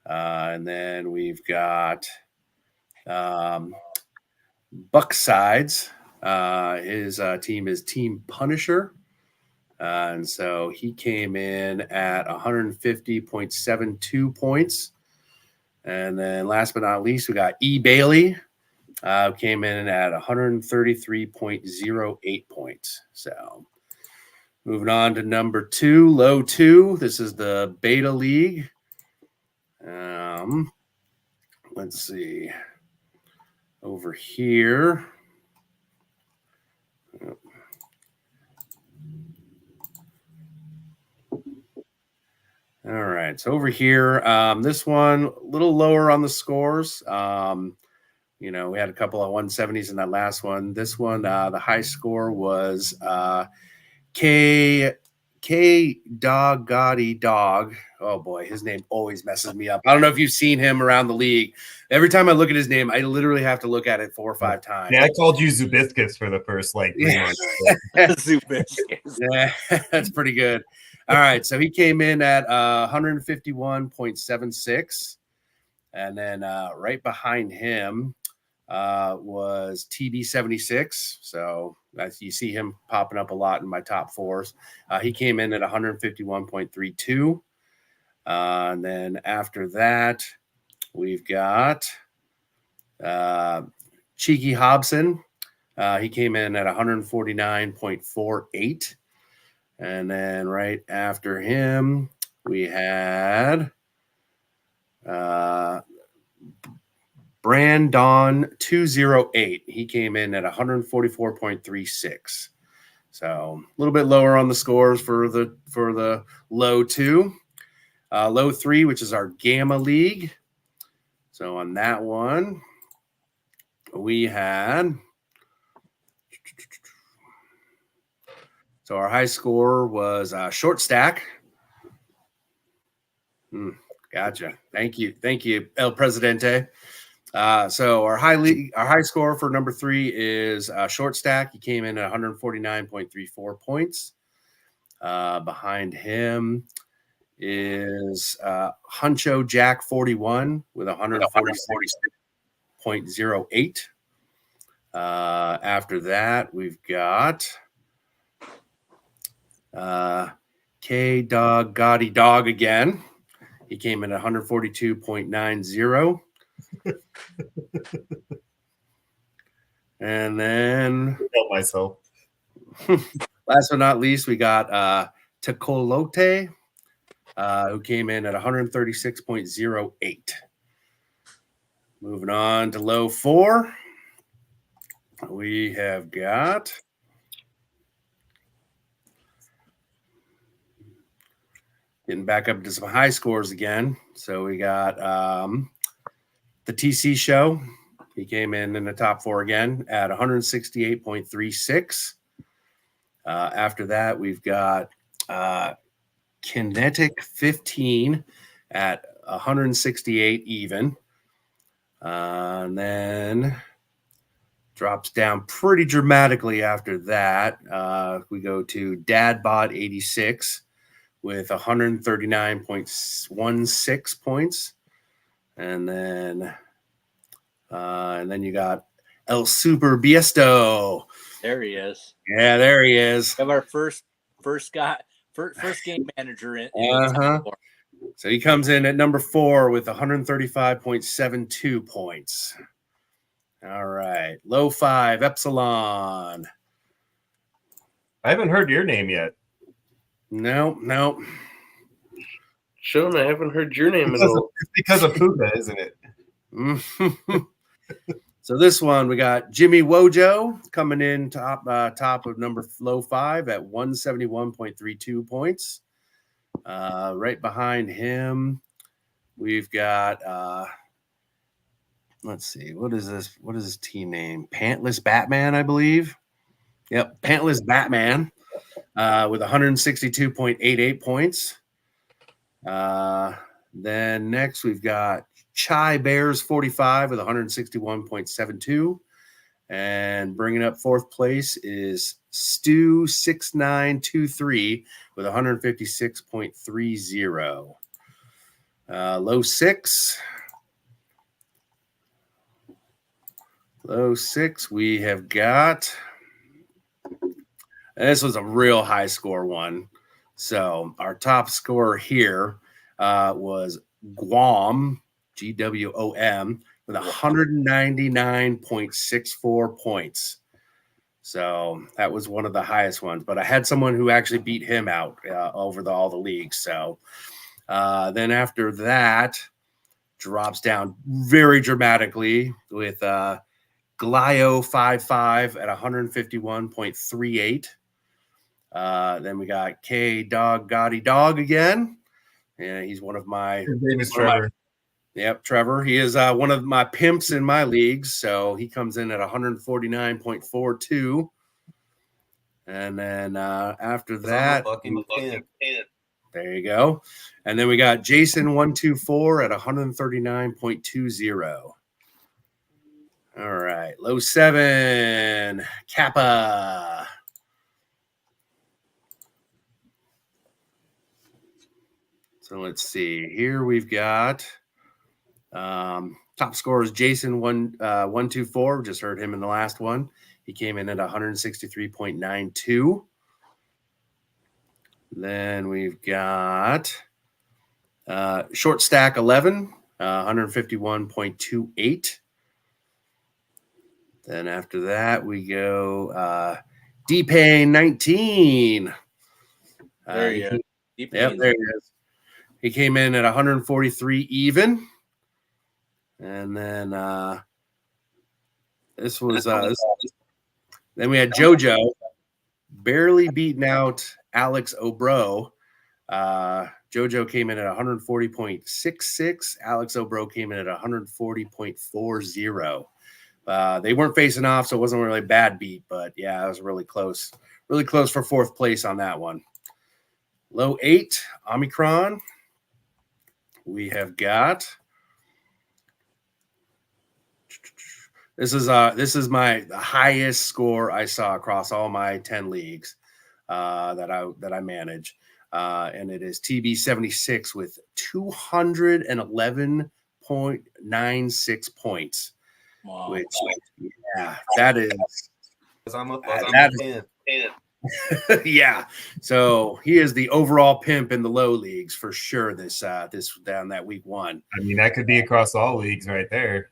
And then we've got Bucksides. His team is Team Punisher. And so he came in at 150.72 points. And then last but not least, we got E. Bailey. Came in at 133.08 points. So moving on to number 2, low 2. This is the Beta League. Let's see. Over here. All right. So over here, this one a little lower on the scores. You know, we had a couple of 170s in that last one. This one, the high score was K Dog Gotti Dog. Oh boy, his name always messes me up. I don't know if you've seen him around the league. Every time I look at his name, I literally have to look at it 4 or 5 times. Yeah, I called you Zubiscus for the first 3 months. Zubiscus. Yeah, that's pretty good. All right, so he came in at 151.76, and then right behind him was TB76. So you see him popping up a lot in my top 4s. He came in at 151.32. And then after that, we've got Cheeky Hobson. He came in at 149.48. And then right after him, we had Brandon 208. He came in at 144.36. So a little bit lower on the scores for the low 2. Low 3, which is our Gamma League. So on that one, we had our high score was Short Stack. Gotcha. Thank you, El Presidente. So our high score for number 3 is Short Stack. He came in at 149.34 points. Behind him is Huncho Jack 41 with 146.08. After that, we've got K Dog Gotti Dog again. He came in at 142.90. And then Help myself. Last but not least, we got Tecolote, who came in at 136.08. Moving on to low 4, we have got getting back up to some high scores again. So we got the TC Show. He came in the top 4 again at 168.36. After that, we've got Kinetic 15 at 168 even. And then drops down pretty dramatically after that. We go to Dadbot 86 with 139.16 points. And then you got El Super Biesto. There he is. Yeah, there he is. We have our first game manager in Uh-huh. So he comes in at number 4 with 135.72 points. All right. Low 5, Epsilon. I haven't heard your name yet. No. Sean, I haven't heard your name at all. It's because of Puka, isn't it? So this one, we got Jimmy Wojo coming in top of low 5 at 171.32 points. Right behind him, we've got let's see, what is this? What is his team name? Pantless Batman, I believe. Yep, Pantless Batman with 162.88 points. Then next we've got Chai Bears 45 with 161.72. And bringing up 4th place is Stu 6923 with 156.30. Low 6, we have got, and this was a real high score one. So our top scorer here was Guam, GWOM, with 199.64 points. So that was one of the highest ones. But I had someone who actually beat him out over all the leagues. So then after that, drops down very dramatically with Glio 55 at 151.38. Then we got K Dog Gotti Dog again. Yeah, he's one of my. His name is Trevor. Yep, Trevor. He is one of my pimps in my leagues, so he comes in at 149.42. And then after that, there you go. And then we got Jason 124 at 139.20. All right, low 7, Kappa. So let's see. Here we've got top scorer is Jason 124. Just heard him in the last one. He came in at 163.92. Then we've got short stack 11, 151.28. Then after that, we go D-Pain 19. There he is. Yep, there he is. He came in at 143 even. And then this was then we had JoJo barely beating out Alex Obro. JoJo came in at 140.66. Alex Obro came in at 140.40. They weren't facing off, so it wasn't really a bad beat, but yeah, it was really close. Really close for 4th place on that one. Low 8, Omicron. We have got this is the highest score I saw across all my 10 leagues that I manage. And it is TB76 with 211.96 points. Wow. Which, yeah, that is. Yeah. So he is the overall pimp in the low leagues for sure. This down that week 1. I mean, that could be across all leagues right there.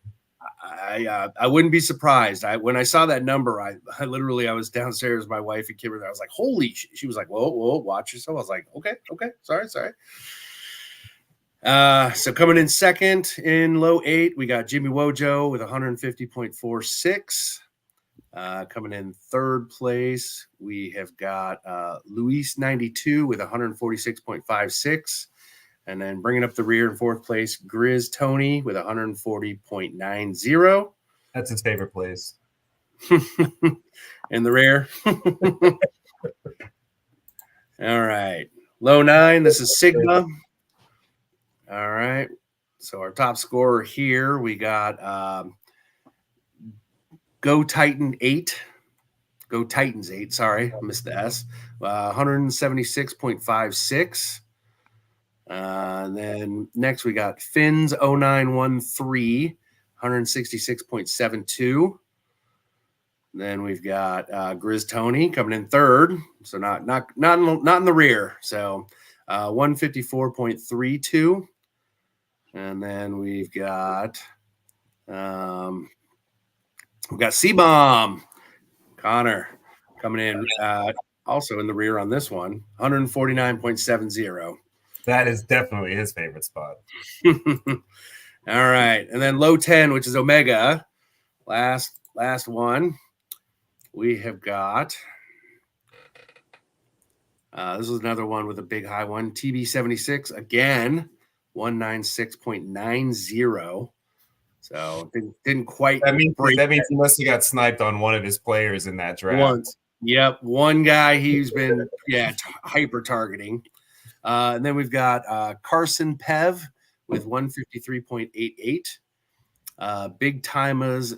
I wouldn't be surprised. When I saw that number, I literally was downstairs with my wife and Kimberly. I was like, holy! She was like, whoa, watch yourself. I was like, okay, sorry. So coming in second in low 8, we got Jimmy Wojo with 150.46. Coming in 3rd place, we have got Luis 92 with 146.56. And then bringing up the rear in 4th place, Grizz Tony with 140.90. That's his favorite place. In the rear. All right. Low 9, this is Sigma. All right. So our top scorer here, we got Go Titan 8. Go Titans 8. Sorry, missed the S. 176.56. And then next we got Fins 0913, 166.72. Then we've got Grizz Tony coming in third, so not in the rear. So 154.32. And then we've got C-Bomb Connor coming in also in the rear on this one, 149.70. That is definitely his favorite spot. All right. And then low 10, which is Omega. Last one. We have got this is another one with a big high one. TB76 again, 196.90. So didn't quite. That means he must have got sniped on one of his players in that draft. Once. Yep, one guy he's been hyper targeting. And then we've got Carson Pev with 153.88. Big Timers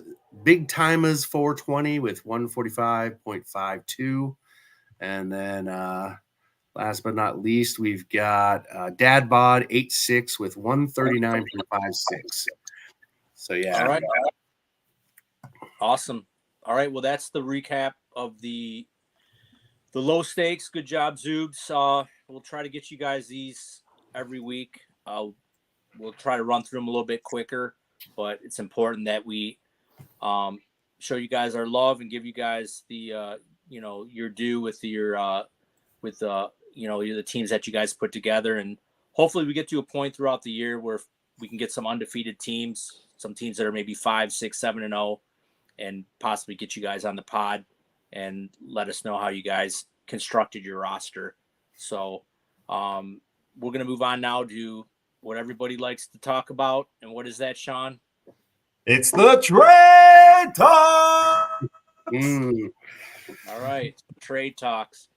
420 with 145.52. And then last but not least, we've got Dad Bod 86 with 139.56. So yeah. All right. Awesome. All right. Well, that's the recap of the low stakes. Good job, Zoobs. We'll try to get you guys these every week. We'll try to run through them a little bit quicker, but it's important that we show you guys our love and give you guys the your due with the teams that you guys put together, and hopefully we get to a point throughout the year where we can get some undefeated teams, some teams that are maybe 5, 6, 7-0, and possibly get you guys on the pod and let us know how you guys constructed your roster. So we're going to move on now to what everybody likes to talk about. And what is that, Sean? It's the trade talk. All right. Trade talks.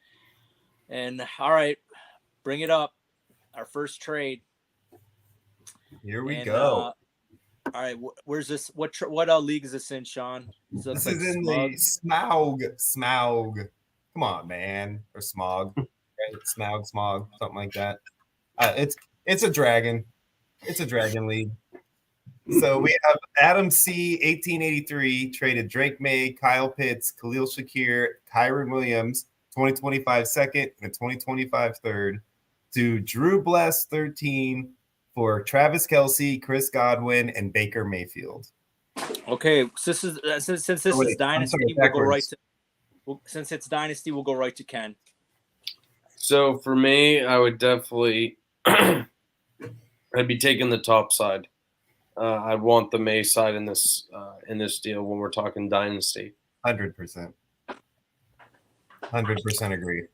And all right, bring it up. Our first trade. Here we go. All right, where's this? What league is this in, Sean? So this like is in the Smaug. Come on, man. Or Smog. Right? Smog, something like that. It's a dragon. It's a dragon league. So we have Adam C. 1883 traded Drake May, Kyle Pitts, Khalil Shakir, Kyron Williams, 2025 second and a 2025 third, to Drew Bless 13 for Travis Kelce, Chris Godwin, and Baker Mayfield. Okay, since this is Dynasty, we'll go right to. Since it's Dynasty, we'll go right to Ken. So for me, I would definitely I'd be taking the top side. I'd want the May side in this deal when we're talking Dynasty. 100%. 100% agree.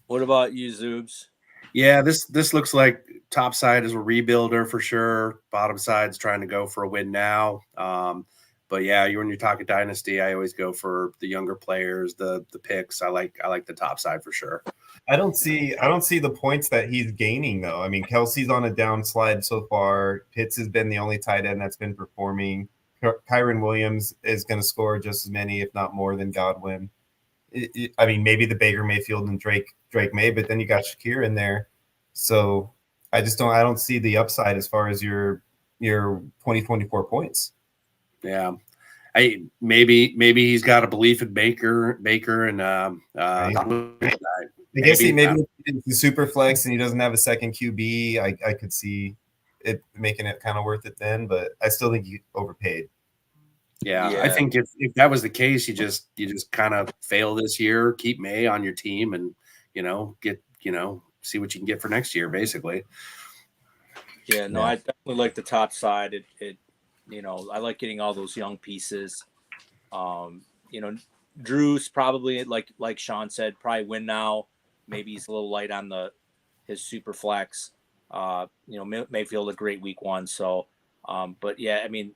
What about you, Zoobs? Yeah, this looks like top side is a rebuilder for sure. Bottom side's trying to go for a win now. But yeah, when you're talking Dynasty, I always go for the younger players, the picks. I like the top side for sure. I don't see the points that he's gaining though. I mean, Kelsey's on a downslide so far. Pitts has been the only tight end that's been performing. Kyron Williams is going to score just as many, if not more, than Godwin. I mean, maybe the Baker Mayfield and Drake May, but then you got Shakir in there. So I don't see the upside as far as your 2024 points. Yeah. Maybe he's got a belief in Baker and I guess maybe the super flex and he doesn't have a second QB. I could see it making it kind of worth it then, but I still think you overpaid. Yeah, I think if that was the case, you just kind of fail this year, keep May on your team, and see what you can get for next year, basically. Yeah, no, I definitely like the top side. It I like getting all those young pieces. Drew's probably like Sean said, probably win now. Maybe he's a little light on his super flex. Mayfield a great week one. So, but yeah, I mean,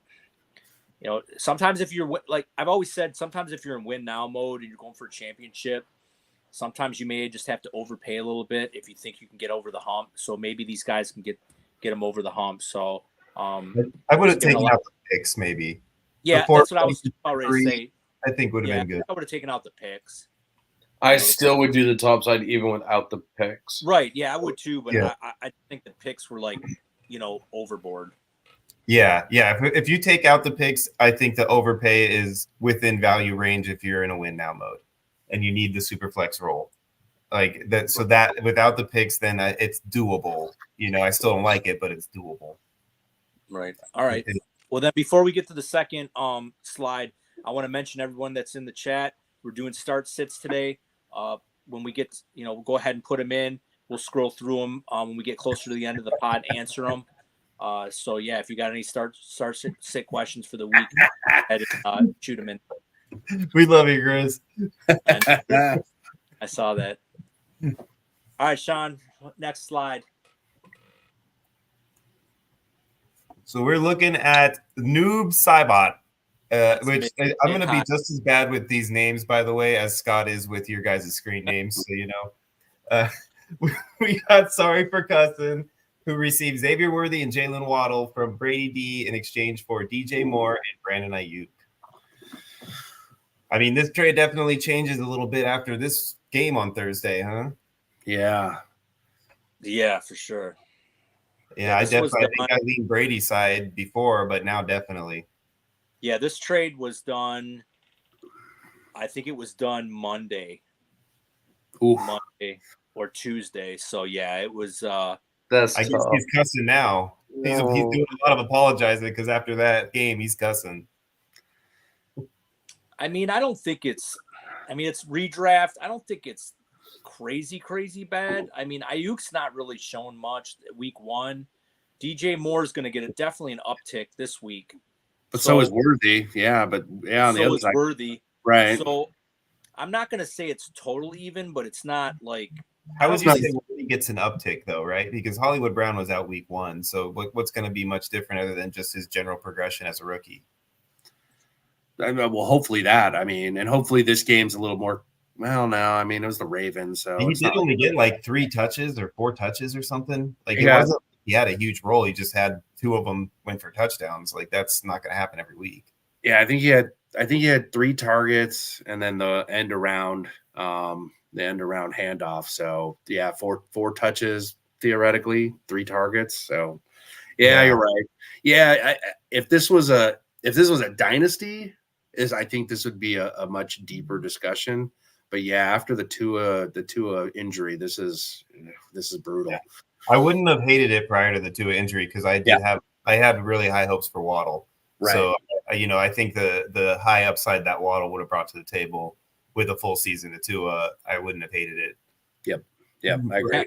sometimes if you're like I've always said, sometimes if you're in win now mode and you're going for a championship, sometimes you may just have to overpay a little bit if you think you can get over the hump. So maybe these guys can get them over the hump. So I would have Just given a taken lot- out the picks maybe. Yeah, Before that's what I was about ready to 3, say. I think would have Yeah, been good. I would have taken out the picks. I still would do the top side even without the picks. Right. Yeah, I would too. But Yeah. I think the picks were like, overboard. Yeah. If you take out the picks, I think the overpay is within value range if you're in a win now mode, and you need the super flex roll like that. So that without the picks, then it's doable. I still don't like it, but it's doable. Right. All right. Well, then before we get to the second slide, I want to mention everyone that's in the chat. We're doing start sits today. When we get, we'll go ahead and put them in. We'll scroll through them when we get closer to the end of the pod, answer them. So yeah, if you got any start sit questions for the week, shoot them in. We love you, Chris. I saw that. All right, Sean, next slide. So we're looking at Noob Cybot, which I'm going to be hot. just as bad with these names, by the way, as Scott is with your guys' screen names. So, we got Sorry for Cussing, who received Xavier Worthy and Jalen Waddle from Brady D in exchange for DJ Moore and Brandon Ayuk. I mean, this trade definitely changes a little bit after this game on Thursday, huh? Yeah. Yeah, for sure. Yeah, I think I leaned Brady's side before, but now definitely. Yeah, this trade was done. I think it was done Monday. Oof. Monday or Tuesday. So yeah, it was. That's I guess he's cussing now. He's doing a lot of apologizing because after that game, he's cussing. I mean, I don't think it's. I mean, it's redraft. I don't think it's crazy bad. I mean, Ayuk's not really shown much week 1. DJ Moore is going to get definitely an uptick this week. But so is Worthy. Yeah, but yeah, on the other side. Worthy. Right. So I'm not going to say it's total even, but it's not like. How would you say Worthy gets an uptick though, right? Because Hollywood Brown was out week 1. So what's going to be much different other than just his general progression as a rookie? Well, hopefully that. I mean, and hopefully this game's a little more. Well, no, I mean it was the Ravens, so he did only get like 3 touches or 4 touches or something. Like Yeah. it wasn't. He had a huge role. He just had 2 of them went for touchdowns. Like that's not going to happen every week. Yeah, I think he had 3 targets and then the end around handoff. So yeah, four touches theoretically, 3 targets. So yeah, you're right. Yeah, if this was a dynasty, I think this would be a much deeper discussion. But yeah, after the Tua injury, this is brutal. Yeah. I wouldn't have hated it prior to the Tua injury because I had really high hopes for Waddle. Right. So I think the high upside that Waddle would have brought to the table with a full season to Tua, I wouldn't have hated it. Yep, I agree.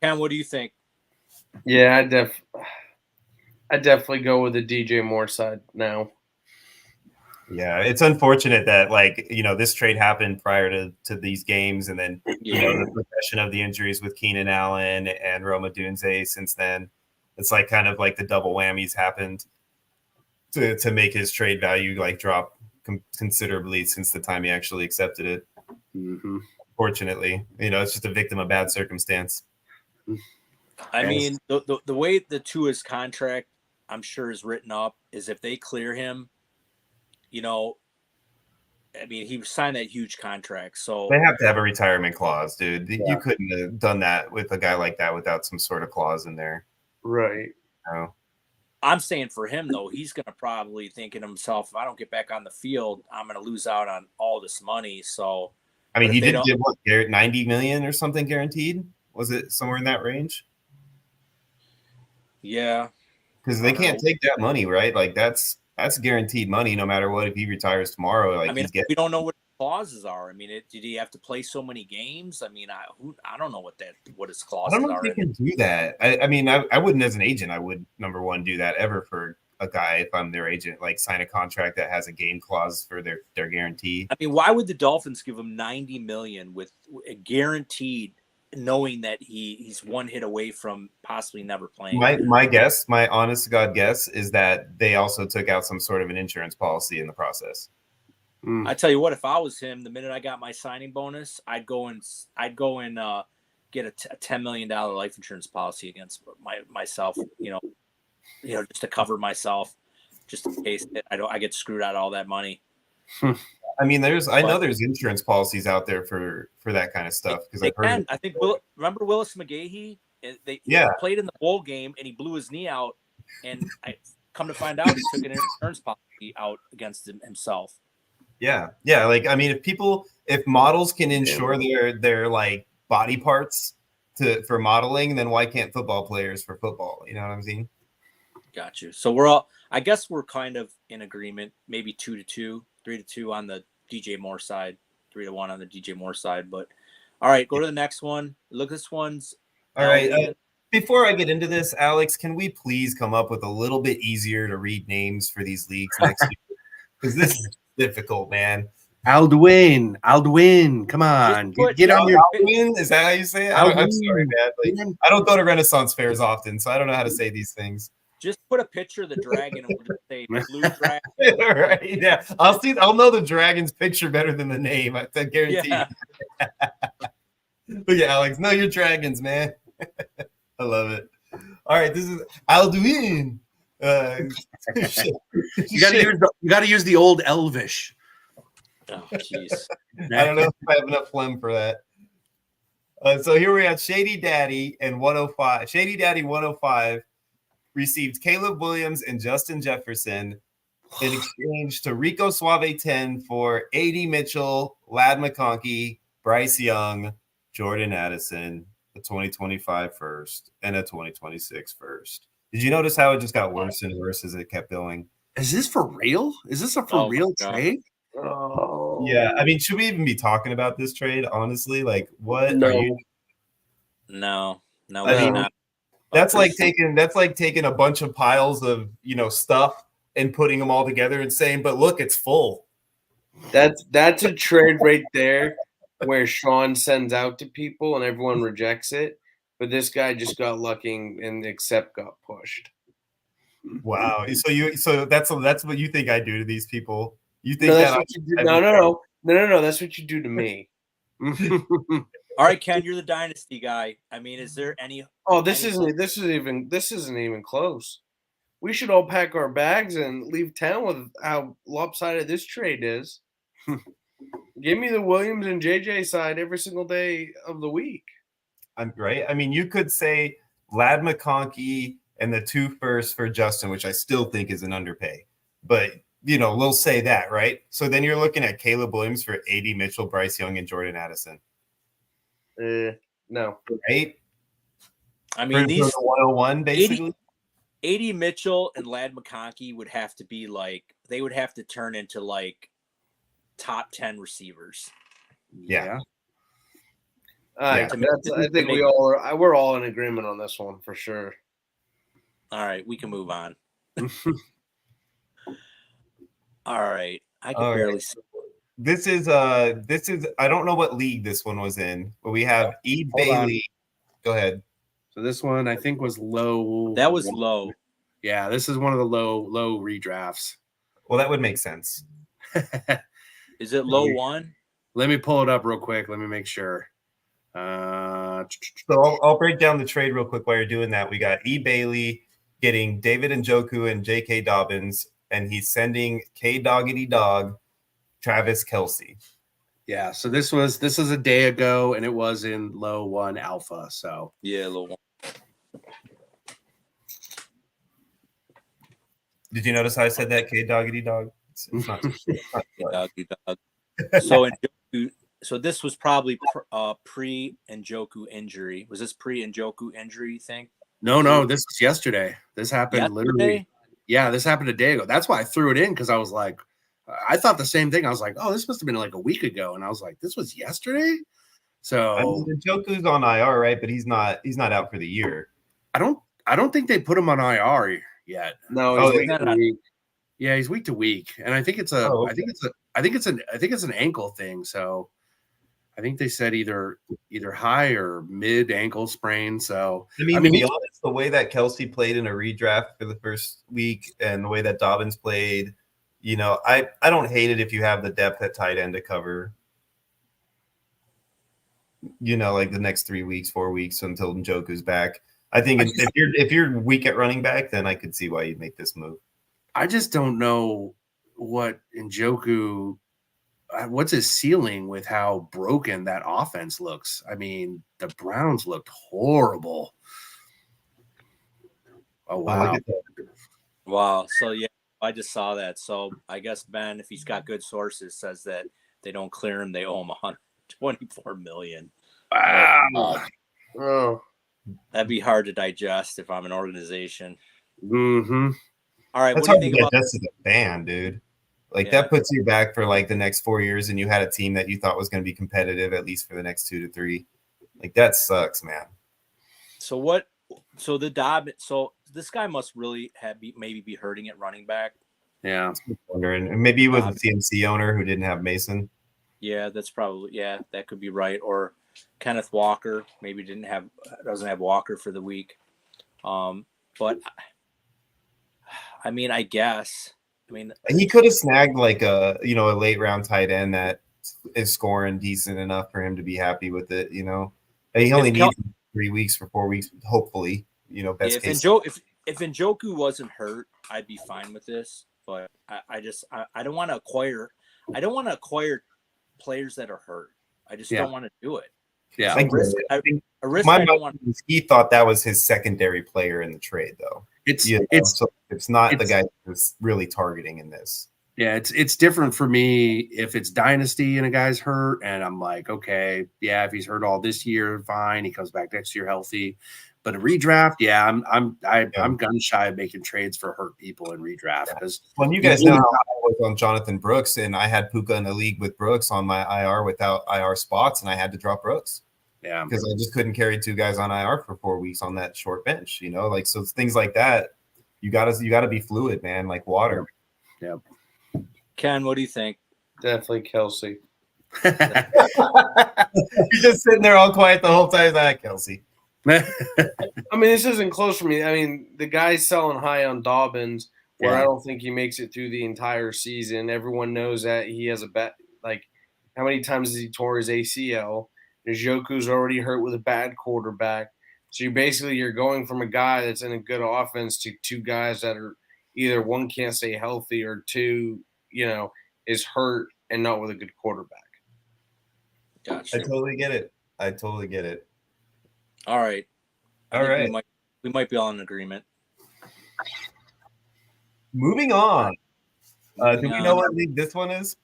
Cam, what do you think? Yeah, I definitely go with the DJ Moore side now. Yeah, it's unfortunate that this trade happened prior to these games, and then the progression of the injuries with Keenan Allen and Rome Odunze since then. It's kind of like the double whammies happened to make his trade value drop considerably since the time he actually accepted it. Mm-hmm. Fortunately, it's just a victim of bad circumstance. I mean, the way the Tua's contract, I'm sure, is written up is if they clear him. I mean, he signed that huge contract, so they have to have a retirement clause, dude. Yeah. You couldn't have done that with a guy like that without some sort of clause in there, right? No. I'm saying for him though, he's going to probably think in himself, if I don't get back on the field, I'm going to lose out on all this money. So, I mean, he did get what, $90 million or something guaranteed? Was it somewhere in that range? Yeah, because they can't take that money, right? That's guaranteed money no matter what. If he retires tomorrow, I mean, we don't know what clauses are. I mean, did he have to play so many games? I mean, I don't know what his clauses are. I don't know if they can do that. I mean, I wouldn't as an agent. I would, number one, do that ever for a guy if I'm their agent, sign a contract that has a game clause for their guarantee. I mean, why would the Dolphins give him $90 million with a guaranteed, knowing that he's one hit away from possibly never playing? My guess, my honest to God guess, is that they also took out some sort of an insurance policy in the process. I tell you what, if I was him, the minute I got my signing bonus, I'd go and get a $10 million life insurance policy against myself. just to cover myself, just in case I get screwed out of all that money. I mean, I know there's insurance policies out there for that kind of stuff because I've heard. I think remember Willis McGahee? He played in the bowl game and he blew his knee out, and I come to find out he took an insurance policy out against himself. Yeah. Like, I mean, if models can insure their like body parts for modeling, then why can't football players for football? You know what I'm saying? Got you. So I guess we're kind of in agreement, maybe 2-2, 3-2 on the DJ Moore side, 3-1 on the DJ Moore side. But all right, go to the next one. Look, this one's all right. Before I get into this, Alex, can we please come up with a little bit easier to read names for these leagues next year? Because this is difficult, man. Aldwin, come on, get on your. Aldwin? Is that how you say it? I'm sorry, man. Like, I don't go to Renaissance fairs often, so I don't know how to say these things. Just put a picture of the dragon and we'll just say blue dragon. All right, yeah. I'll know the dragon's picture better than the name. I guarantee you. Look at Alex. Know your dragons, man. I love it. All right, this is Alduin. You got to use the old Elvish. Oh, jeez. I don't know if I have enough phlegm for that. So here we have Shady Daddy and 105. Shady Daddy 105 received Caleb Williams and Justin Jefferson in exchange to Rico Suave 10 for A.D. Mitchell, Lad McConkey, Bryce Young, Jordan Addison, a 2025 first, and a 2026 first. Did you notice how it just got worse and worse as it kept going? Is this for real? Is this a for real trade? Oh. Yeah, I mean, should we even be talking about this trade? Honestly, like, what No. are you? No, I mean, not. That's like taking a bunch of piles of stuff and putting them all together and saying, "But look, it's full." That's a trade right there where Sean sends out to people and everyone rejects it, but this guy just got lucky and accept got pushed. Wow. So that's what you think I do to these people? You think No. That's what you do to me. All right, Ken, you're the dynasty guy. I mean, is there any? Oh, this isn't even close. We should all pack our bags and leave town with how lopsided this trade is. Give me the Williams and JJ side every single day of the week. I'm right. I mean, you could say Lad McConkey and the 2 firsts for Justin, which I still think is an underpay. But we'll say that, right? So then you're looking at Caleb Williams for A.D. Mitchell, Bryce Young, and Jordan Addison. No. Right? I mean, these 101 basically. A.D. Mitchell and Lad McConkey would have to be they would have to turn into top 10 receivers. Yeah. I think we're all in agreement on this one for sure. All right, we can move on. All right. I can barely see. This is I don't know what league this one was in, but we have E. Bailey. Go ahead. So this one I think was low. That was low. Yeah, this is one of the low redrafts. Well, that would make sense. Is it low one? Let me pull it up real quick. Let me make sure. So I'll break down the trade real quick while you're doing that. We got E. Bailey getting David Njoku and J.K. Dobbins, and he's sending K. Doggity Dog Travis Kelce. Yeah, so this is a day ago, and it was in low 1 alpha. So yeah, low 1. Did you notice how I said that? K. Doggity Dog. It's not Doggy dog. So this was probably pre Njoku injury. Was this pre Njoku injury? You think? No, this was yesterday. This happened literally. Yeah, this happened a day ago. That's why I threw it in because I was like, I thought the same thing. I was like, oh, this must have been like a week ago, and I was like, this was yesterday. So Njoku's on IR, right? But he's not out for the year. I don't think they put him on IR yet. No, he's week to week. Yeah, he's week to week, and I think it's I think it's an ankle thing. So I think they said either high or mid ankle sprain. So I mean, to be honest, the way that Kelce played in a redraft for the first week and the way that Dobbins played, I don't hate it if you have the depth at tight end to cover. Like the next 3 weeks, 4 weeks until Njoku's back. I think if you're weak at running back, then I could see why you'd make this move. I just don't know what Njoku, what's his ceiling with how broken that offense looks. I mean, the Browns looked horrible. Oh, wow. Wow. So yeah, I just saw that. So I guess Ben, if he's got good sources, says that they don't clear him, they owe him 124 million. Wow. Oh, That'd be hard to digest if I'm an organization. Mm-hmm. All right, That's what do hard you to think about? get just as a fan, dude. Like Yeah. that puts you back for like the next 4 years, and you had a team that you thought was going to be competitive at least for the next 2 to 3. Like that sucks, man. So what? So the Dobbin. So this guy must really maybe be hurting at running back. Yeah. Wondering, and maybe it was a CMC owner who didn't have Mason. Yeah, that's probably that could be right. Or Kenneth Walker maybe doesn't have Walker for the week. But I mean, I guess. I mean, He could have snagged like a late round tight end that is scoring decent enough for him to be happy with it. You know, and he only needs 3 weeks for 4 weeks, hopefully. You know, best case. If Njoku wasn't hurt, I'd be fine with this. But I don't want to acquire. I don't want to acquire players that are hurt. I just don't want to do it. Yeah. So a risk My I don't want. he thought that was his secondary player in the trade, though. So it's not the guy who's really targeting in this. Yeah, it's different for me if it's dynasty and a guy's hurt, and I'm like, okay, yeah, if he's hurt all this year, fine. He comes back next year healthy. But a redraft, yeah, I'm gun shy of making trades for hurt people in redraft because when you guys know how I was on Jonathan Brooks, and I had Puka in the league with Brooks on my IR without IR spots, and I had to drop Brooks. Yeah, because I just couldn't carry 2 guys on IR for 4 weeks on that short bench. You know, like so things like that. You gotta be fluid, man, like water. Yeah. Ken, what do you think? definitely Kelsey. You're just sitting there all quiet the whole time. Like Kelsey. I mean, this isn't close for me. I mean, the guy's selling high on Dobbins, where I don't think he makes it through the entire season. Everyone knows that he has a bet. Like, how many times has he tore his ACL? Njoku's already hurt with a bad quarterback. So you're going from a guy that's in a good offense to 2 guys that are either one can't stay healthy or 2, is hurt and not with a good quarterback. Gotcha. I totally get it. All right. All right. We might be all in agreement. Moving on. Do we know what league this one is?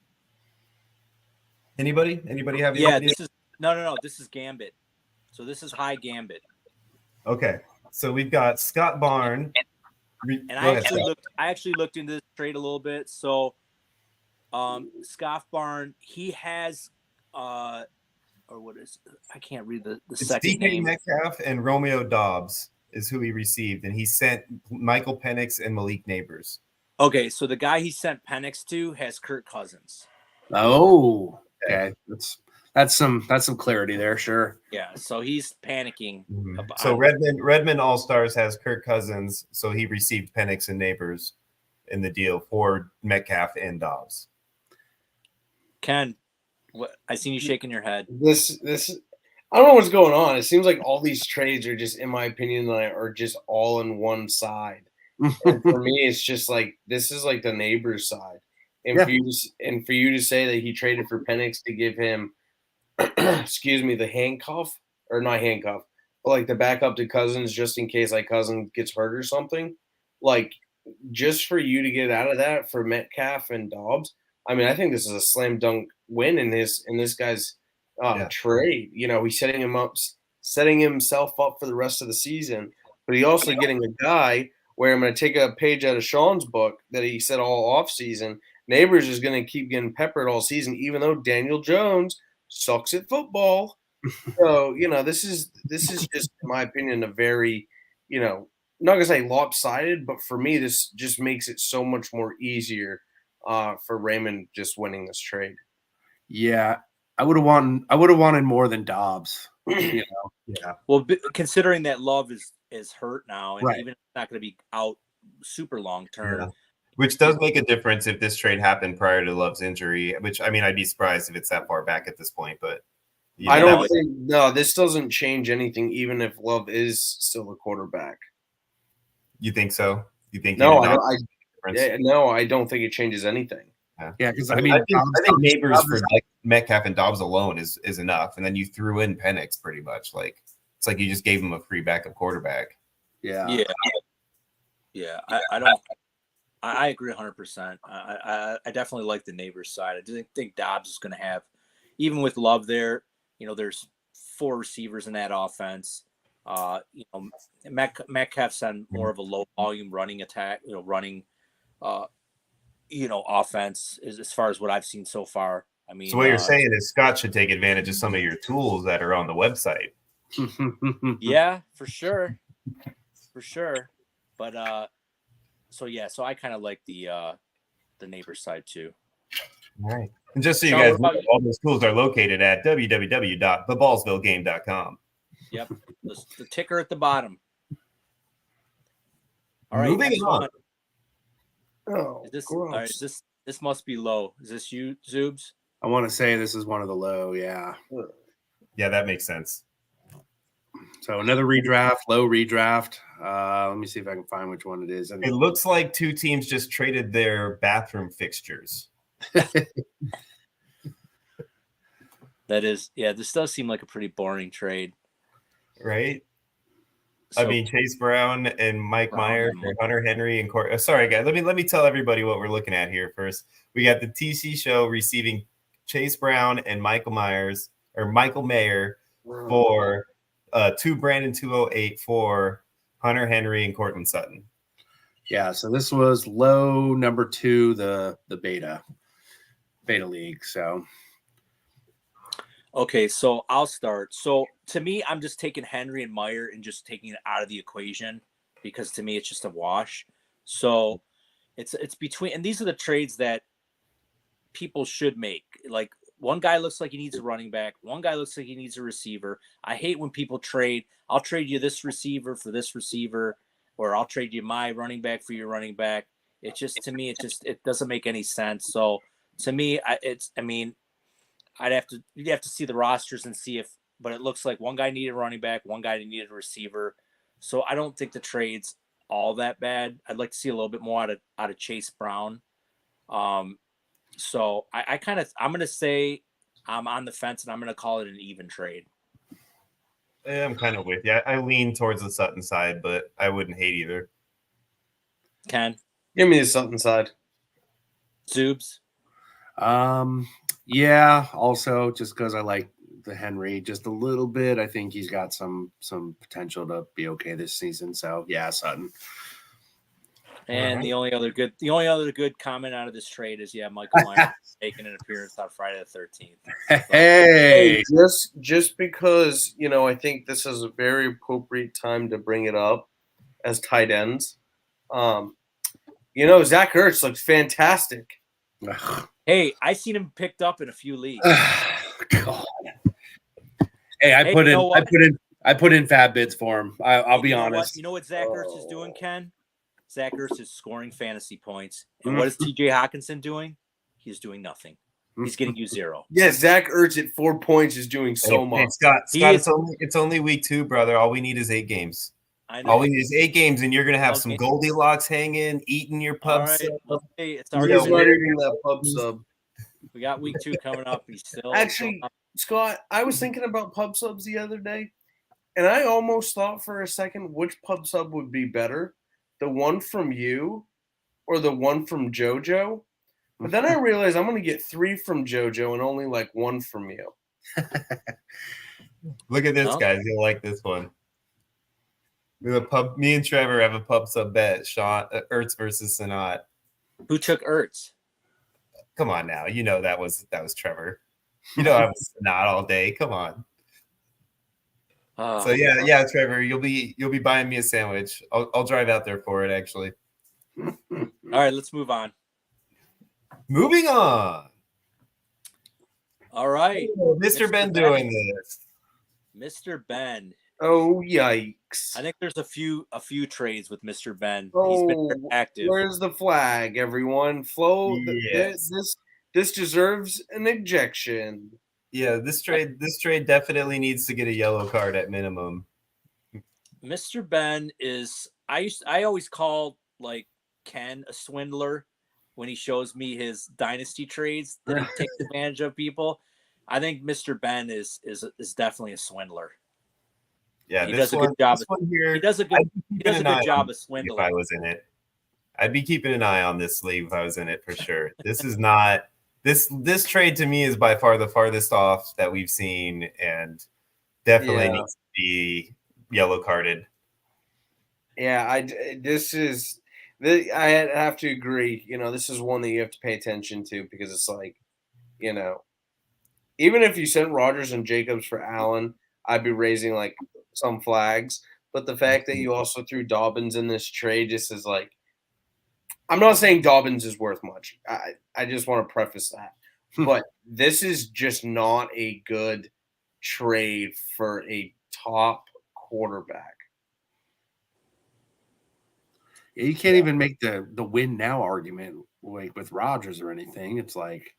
Anybody have? Yeah, this is no. This is Gambit. So this is high Gambit. Okay, so we've got Scott Barn. And I actually looked into this trade a little bit. So, Scott Barn, he has or what is I can't read the second DK name. Metcalf and Romeo Dobbs is who he received, and he sent Michael Penix and Malik Neighbors. Okay, so the guy he sent Penix to has Kirk Cousins. Oh, okay. That's some clarity there, sure. Yeah, so he's panicking. Mm-hmm. So Redmond All Stars has Kirk Cousins, so he received Penix and Neighbors in the deal for Metcalf and Dobbs. Ken, I seen you shaking your head. This I don't know what's going on. It seems like all these trades are just, in my opinion, are just all in one side. And for me, it's just like this is like the neighbor's side. And for you to say that he traded for Penix to give him, the handcuff or not handcuff, but like the backup to Cousins just in case like Cousins gets hurt or something, like just for you to get out of that for Metcalf and Dobbs. I mean, I think this is a slam dunk win in this guy's trade. He's setting himself up for the rest of the season, but he also getting a guy where I'm going to take a page out of Sean's book that he said all off season. Neighbors is going to keep getting peppered all season, even though Daniel Jones sucks at football. So, this is just, in my opinion, a very, not going to say lopsided, but for me, this just makes it so much more easier for Raymond just winning this trade. Yeah, I would have wanted more than Dobbs. Yeah. Well, considering that Love is hurt now, and Right. even if it's not going to be out super long term. Yeah. Which does make a difference if this trade happened prior to Love's injury, which, I mean, I'd be surprised if it's that far back at this point, but I don't think this doesn't change anything, even if Love is still a quarterback. You think so? You think no? I don't think it changes anything. Yeah, because I think Neighbors for like Metcalf and Dobbs alone is enough, and then you threw in Penix pretty much. Like it's like you just gave him a free backup quarterback. Yeah. I don't. I agree 100%. I definitely like the Neighbors side. I think Dobbs is going to have, even with Love there. There's 4 receivers in that offense. Metcalf's on more of a low volume running attack. Running. Offense is as far as what I've seen so far. I mean, so what you're saying is Scott should take advantage of some of your tools that are on the website. Yeah, for sure. But so I kind of like the Neighbors side too. All right, and just so you guys know, all those tools are located at www.theballsvillegame.com. Yep, the ticker at the bottom. All right, moving on. Oh, this must be low. Is this you, Zoobs? I want to say this is one of the low, yeah. Yeah, that makes sense. So another redraft, low redraft. Let me see if I can find which one it is. It looks like 2 teams just traded their bathroom fixtures. That is, yeah, this does seem like a pretty boring trade. Right? So, I mean, Chase Brown and Mike Myers, and Hunter Henry and Court. Sorry, guys. Let me tell everybody what we're looking at here first. We got the TC show receiving Chase Brown and Michael Mayer for 2 Brandon 208 for Hunter Henry and Cortland Sutton. Yeah, so this was low number 2, the beta league. So okay, so I'll start. So to me, I'm just taking Henry and Meyer and just taking it out of the equation because to me it's just a wash. So it's between, and these are the trades that people should make. Like one guy looks like he needs a running back, one guy looks like he needs a receiver. I hate when people trade. I'll trade you this receiver for this receiver, or I'll trade you my running back for your running back. It just, to me, it doesn't make any sense. So to me, you'd have to see the rosters and see but it looks like one guy needed a running back, one guy needed a receiver. So I don't think the trade's all that bad. I'd like to see a little bit more out of Chase Brown. So I'm going to say I'm on the fence and I'm going to call it an even trade. Yeah, I'm kind of with you. I lean towards the Sutton side, but I wouldn't hate either. Ken? Give me the Sutton side. Zoobs? Yeah, also just because I like the Henry just a little bit. I think he's got some potential to be okay this season. So yeah, Sutton. And the only other good comment out of this trade is Michael Myers making an appearance on Friday the 13th. Hey, just because I think this is a very appropriate time to bring it up as tight ends. Zach Ertz looks fantastic. Hey, I seen him picked up in a few leagues. God. Hey, I put in fab bids for him. I'll be honest. You know what Zach Ertz is doing, Ken? Zach Ertz is scoring fantasy points. And what is TJ Hawkinson doing? He's doing nothing. He's getting you 0. Yeah, Zach Ertz at 4 points is doing so much. Hey, Scott, it's only week 2, brother. All we need is 8 games. I know. All we need is 8 games, and you're going to have some Goldilocks hanging, eating your pub sub. Hey, it's already eating that pub sub. We got week 2 coming up. He's still actually, Scott, I was thinking about pub subs the other day, and I almost thought for a second which pub sub would be better, the one from you or the one from JoJo. But then I realized I'm going to get 3 from JoJo and only like 1 from you. Look at this, guys. You'll like this one. Me and Trevor have a pub sub bet. Sean Ertz versus Sanat. Who took Ertz? Come on now. That was Trevor. I was Sanat all day. Come on. So yeah, Trevor, you'll be buying me a sandwich. I'll drive out there for it, actually. All right, let's move on. Moving on. All right, Mr. Ben doing this. Mr. Ben. Oh yikes! I think there's a few trades with Mr. Ben. Oh, he's been very active. Where's the flag, everyone? Flo, yes. This deserves an ejection. Yeah, this trade definitely needs to get a yellow card at minimum. Mr. Ben is I always call like Ken a swindler when he shows me his dynasty trades that he takes advantage of people. I think Mr. Ben is definitely a swindler. Yeah, He this does a good job. This one here, He does a good job of if swindling. I was in it. I'd be keeping an eye on this league if I was in it for sure. This is not this trade to me is by far the farthest off that we've seen, and definitely needs to be yellow carded. Yeah, I have to agree. You know, this is one that you have to pay attention to because it's like, you know, even if you sent Rodgers and Jacobs for Allen, I'd be raising like some flags. But the fact that you also threw Dobbins in this trade just is like, I'm not saying Dobbins is worth much. I just want to preface that. But this is just not a good trade for a top quarterback. Yeah, you can't even make the win now argument like with Rodgers or anything. It's like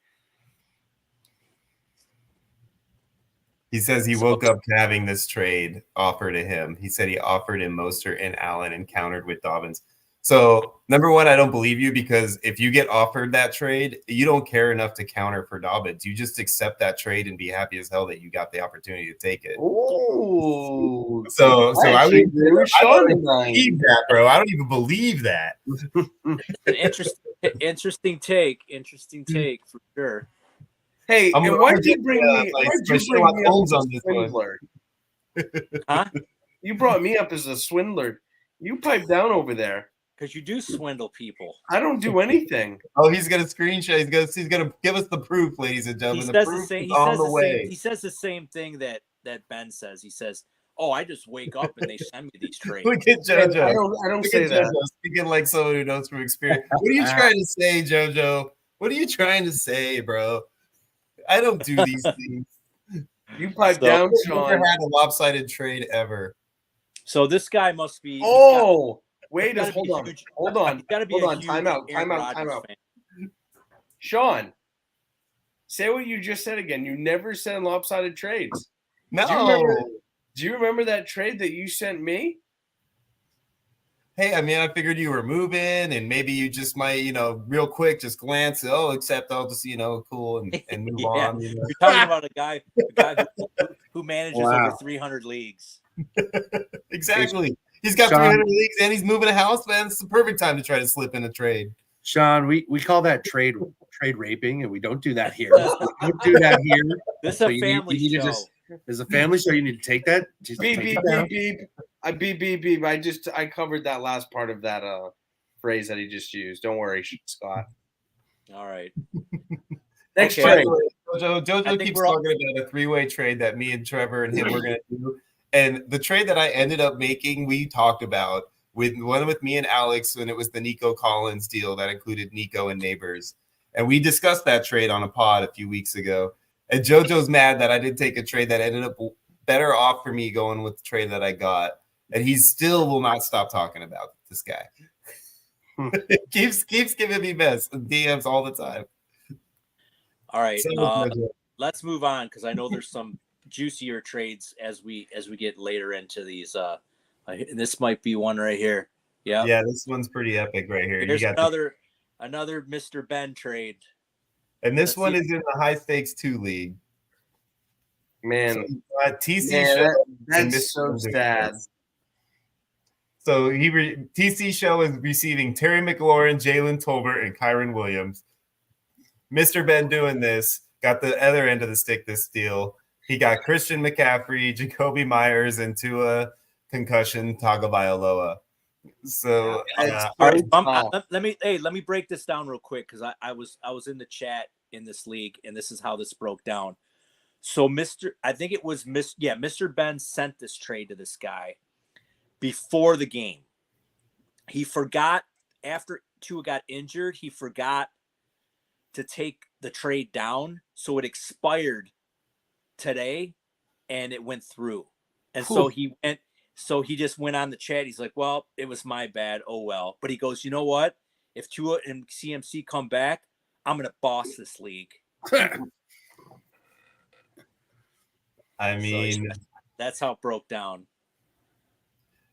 he says he woke up to having this trade offered to him. He said he offered him Mostert and Allen and countered with Dobbins. So, number one, I don't believe you because if you get offered that trade, you don't care enough to counter for Dobbins. You just accept that trade and be happy as hell that you got the opportunity to take it. Oh, so I don't believe that, bro. I don't even believe that. An interesting take. Interesting take for sure. Hey, and why'd you bring me? Why'd you bring me up as a swindler? Huh? You brought me up as a swindler. You pipe down over there. Because you do swindle people. I don't do anything. Oh, he's gonna screenshot. He's gonna give us the proof, ladies and gentlemen. He says the same thing that Ben says. He says, "Oh, I just wake up and they send me these trades." Look at JoJo. I don't say that. Speaking like someone who knows from experience. What are you trying to say, JoJo? What are you trying to say, bro? I don't do these things. You pipe down, Sean. Never had a lopsided trade ever. So this guy must be. Oh. Hold on. Time out. Sean, say what you just said again. You never send lopsided trades. No. Do you remember that trade that you sent me? Hey, I mean, I figured you were moving and maybe you just might, real quick, just glance. Oh, except I'll just, cool and move on. You're talking about a guy who manages over 300 leagues. Exactly. He's got 300 leagues and he's moving a house, man. It's the perfect time to try to slip in a trade. Sean, we call that trade raping, and we don't do that here. We don't do that here. This is a family show. There's a family show. You need to take that. Beep. I covered that last part of that phrase that he just used. Don't worry, Scott. All right. Next trade. JoJo keeps talking about a three-way trade that me and Trevor and him were going to do. And the trade that I ended up making, we talked about with me and Alex when it was the Nico Collins deal that included Nico and Neighbors. And we discussed that trade on a pod a few weeks ago. And JoJo's mad that I didn't take a trade that ended up better off for me going with the trade that I got. And he still will not stop talking about this guy. keeps giving me DMs all the time. All right. Let's move on because I know there's some juicier trades as we get later into these. This might be one right here. Yeah, this one's pretty epic right here. Here's another Mr. Ben trade, and this one is in the high stakes 2 league. Man, so, TC Show that's so sad. So TC Show is receiving Terry McLaurin, Jalen Tolbert, and Kyron Williams. Mr. Ben doing this got the other end of the stick this deal. He got Christian McCaffrey, Jacoby Myers, and Tua concussion Tagovailoa. So all right, let me break this down real quick because I was in the chat in this league and this is how this broke down. So Mr. Ben sent this trade to this guy before the game. He forgot after Tua got injured. He forgot to take the trade down, so it expired today and it went through. And so he just went on the chat. He's like, well, it was my bad. Oh, well. But he goes, you know what? If Tua and CMC come back, I'm going to boss this league. I So, mean, that's how it broke down.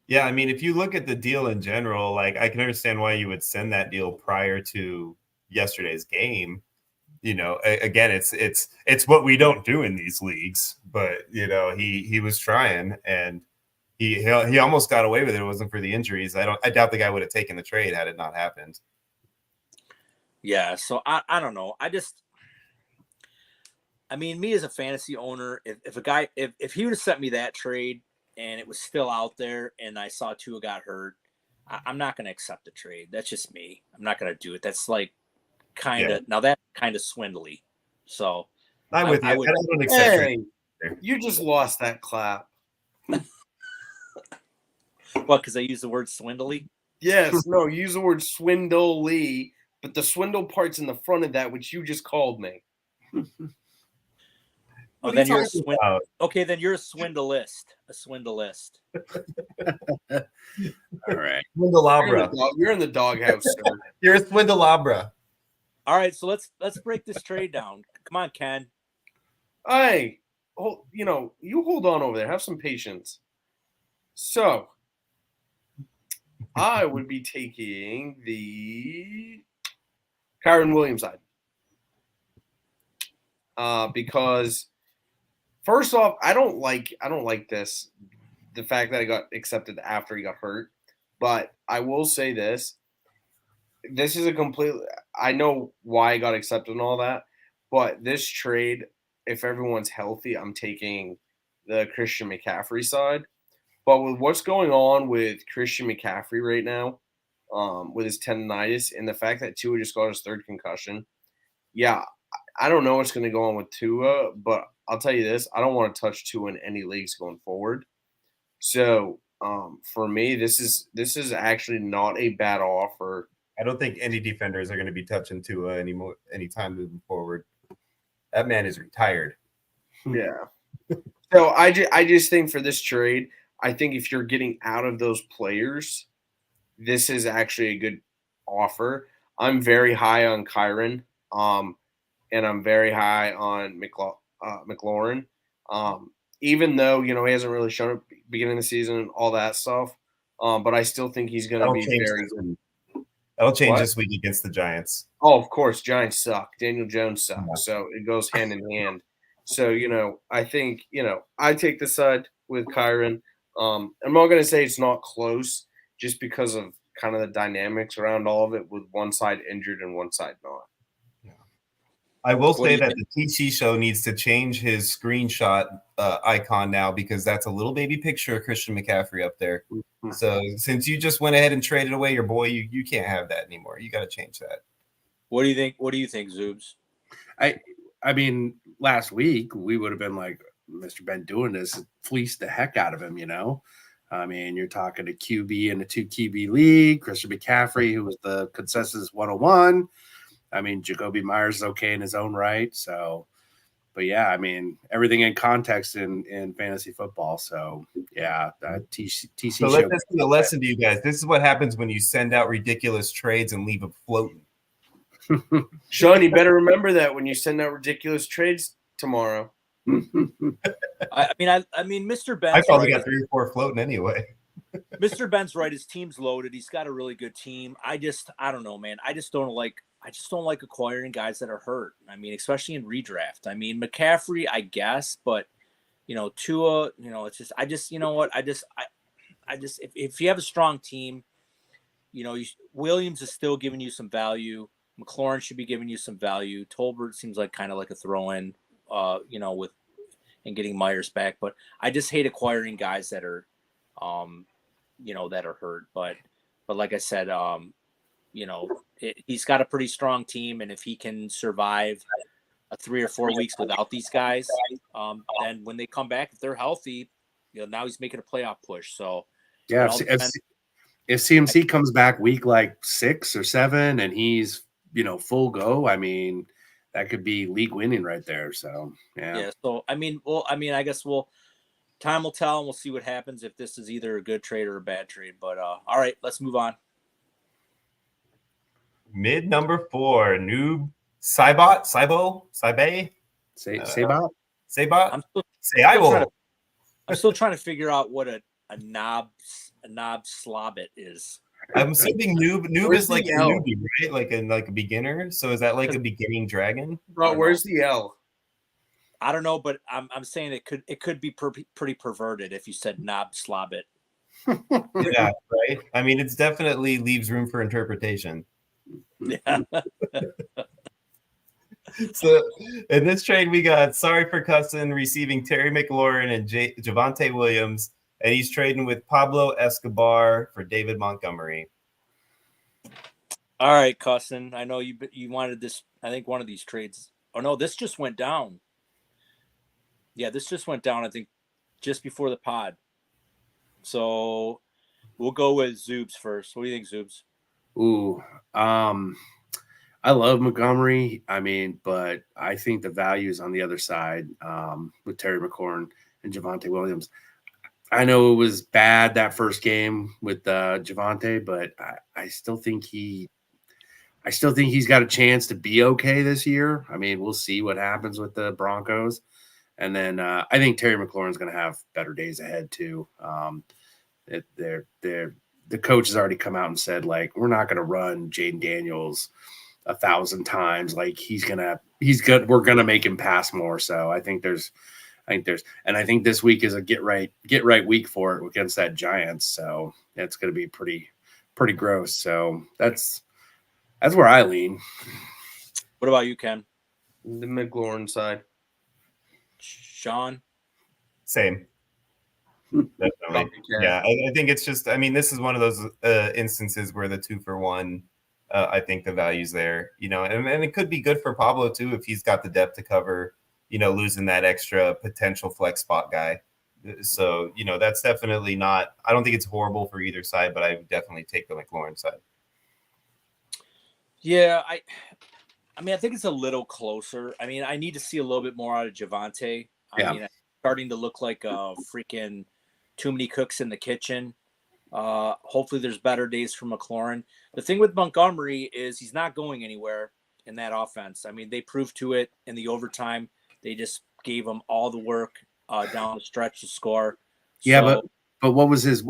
yeah, I mean, if you look at the deal in general, like I can understand why you would send that deal prior to yesterday's game. Again, it's what we don't do in these leagues, but he was trying, and he almost got away with it. It wasn't for the injuries. I doubt the guy would have taken the trade had it not happened. Yeah, so I don't know. I mean, me as a fantasy owner, if a guy if he would have sent me that trade and it was still out there and I saw Tua got hurt, I'm not going to accept the trade. That's just me. I'm not going to do it. That's like now that's kind of swindly. So I'm with you. I don't accept Hey, you just lost that clap. What? Because I use the word swindly. Yes, no, use the word swindly, but the swindle part's in the front of that, which you just called me. Oh, then you're okay. Then you're a swindleist. A swindleist. All right. Swindleabra. You're in the doghouse, sir. You're a swindleabra. All right, so let's break this trade down. Come on, Ken. Hey, you hold on over there. Have some patience. So, I would be taking the Kyron Williams side. Because first off, I don't like this, the fact that I got accepted after he got hurt. But I will say this. This is I know why I got accepted and all that, but this trade, if everyone's healthy, I'm taking the Christian McCaffrey side. But with what's going on with Christian McCaffrey right now, with his tendonitis and the fact that Tua just got his third concussion, yeah, I don't know what's going to go on with Tua, but I'll tell you this: I don't want to touch Tua in any leagues going forward. So for me, this is actually not a bad offer. I don't think any defenders are going to be touching Tua anytime moving forward. That man is retired. Yeah. So I just think for this trade, I think if you're getting out of those players, this is actually a good offer. I'm very high on Kyron, and I'm very high on McLaurin. Even though he hasn't really shown up beginning of the season and all that stuff, but I still think he's going to be very. That'll change this week against the Giants. Oh, of course, Giants suck. Daniel Jones sucks, so it goes hand in hand. So I think I take the side with Kyron. I'm not going to say it's not close, just because of kind of the dynamics around all of it, with one side injured and one side not. I will say that the TC show needs to change his screenshot icon now, because that's a little baby picture of Christian McCaffrey up there. Mm-hmm. So since you just went ahead and traded away your boy, you can't have that anymore. You got to change that. What do you think? What do you think, Zoobs? I mean, last week we would have been like, Mr. Ben doing this, fleeced the heck out of him, I mean, you're talking a QB in a 2 QB league, Christian McCaffrey, who was the consensus 101. I mean, Jacoby Myers is okay in his own right. So, but yeah, I mean, everything in context in fantasy football. So, yeah, TC. So let's be a lesson to you guys. This is what happens when you send out ridiculous trades and leave them floating. Sean, you better remember that when you send out ridiculous trades tomorrow. I mean, Mr. Ben's I probably got 3 or 4 floating anyway. Mr. Ben's right. His team's loaded. He's got a really good team. I don't know, man. I just don't like acquiring guys that are hurt. I mean, especially in redraft. I mean, McCaffrey, I guess, but Tua, it's just, if you have a strong team, Williams is still giving you some value. McLaurin should be giving you some value. Tolbert seems like kind of like a throw-in, with and getting Myers back. But I just hate acquiring guys that are, that are hurt. But like I said, he's got a pretty strong team, and if he can survive 3 or 4 weeks without these guys, then when they come back, if they're healthy, now he's making a playoff push. So yeah, if CMC comes back week like 6 or 7 and he's full go, I mean, that could be league winning right there. So yeah. So I guess time will tell, and we'll see what happens if this is either a good trade or a bad trade. But all right, let's move on. Mid number 4, Noob Saibot. Say bot. I'm still, Say I still trying will. to, I'm still trying to figure out what a knob slobbit is. I'm assuming noob Where's is like the a L? newbie, right? Like a beginner. So is that like a beginning dragon? Bro, where's the L? I don't know, but I'm saying it could be pretty perverted if you said knob slobbit. Yeah, right. I mean, it's definitely leaves room for interpretation. Yeah. So in this trade, we got Sorry for Cussing receiving Terry McLaurin and Javonte Williams, and he's trading with Pablo Escobar for David Montgomery. All right, Cussin. I know you wanted this. I think one of these trades. Oh no, this just went down. Yeah, this just went down. I think just before the pod. So we'll go with Zoobs first. What do you think, Zoobs? Ooh, I love Montgomery. I mean, but I think the value is on the other side with Terry McLaurin and Javonte Williams. I know it was bad that first game with Javonte, but I still think he's got a chance to be okay this year. I mean, we'll see what happens with the Broncos. And then I think Terry McLaurin's going to have better days ahead too. The coach has already come out and said, like, we're not going to run Jaden Daniels 1,000 times. Like we're going to make him pass more. So I think this week is a get right week for it against that Giants. So it's going to be pretty gross. So that's where I lean. What about you, Ken? The McLaurin side. Sean? Same. Definitely. Yeah, I think it's just, I mean, this is one of those instances where the 2-for-1, I think the value's there, and it could be good for Pablo too if he's got the depth to cover, losing that extra potential flex spot guy. So, that's definitely not, I don't think it's horrible for either side, but I would definitely take the McLaurin side. Yeah, I mean, I think it's a little closer. I mean, I need to see a little bit more out of Javonte. I mean, it's starting to look like a freaking too many cooks in the kitchen. Hopefully there's better days for McLaurin. The thing with Montgomery is he's not going anywhere in that offense. I mean, they proved to it in the overtime. They just gave him all the work down the stretch to score. Yeah, but what was his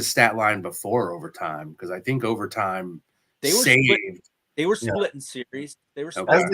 stat line before overtime? Because I think overtime they were saved. They were splitting series. They were as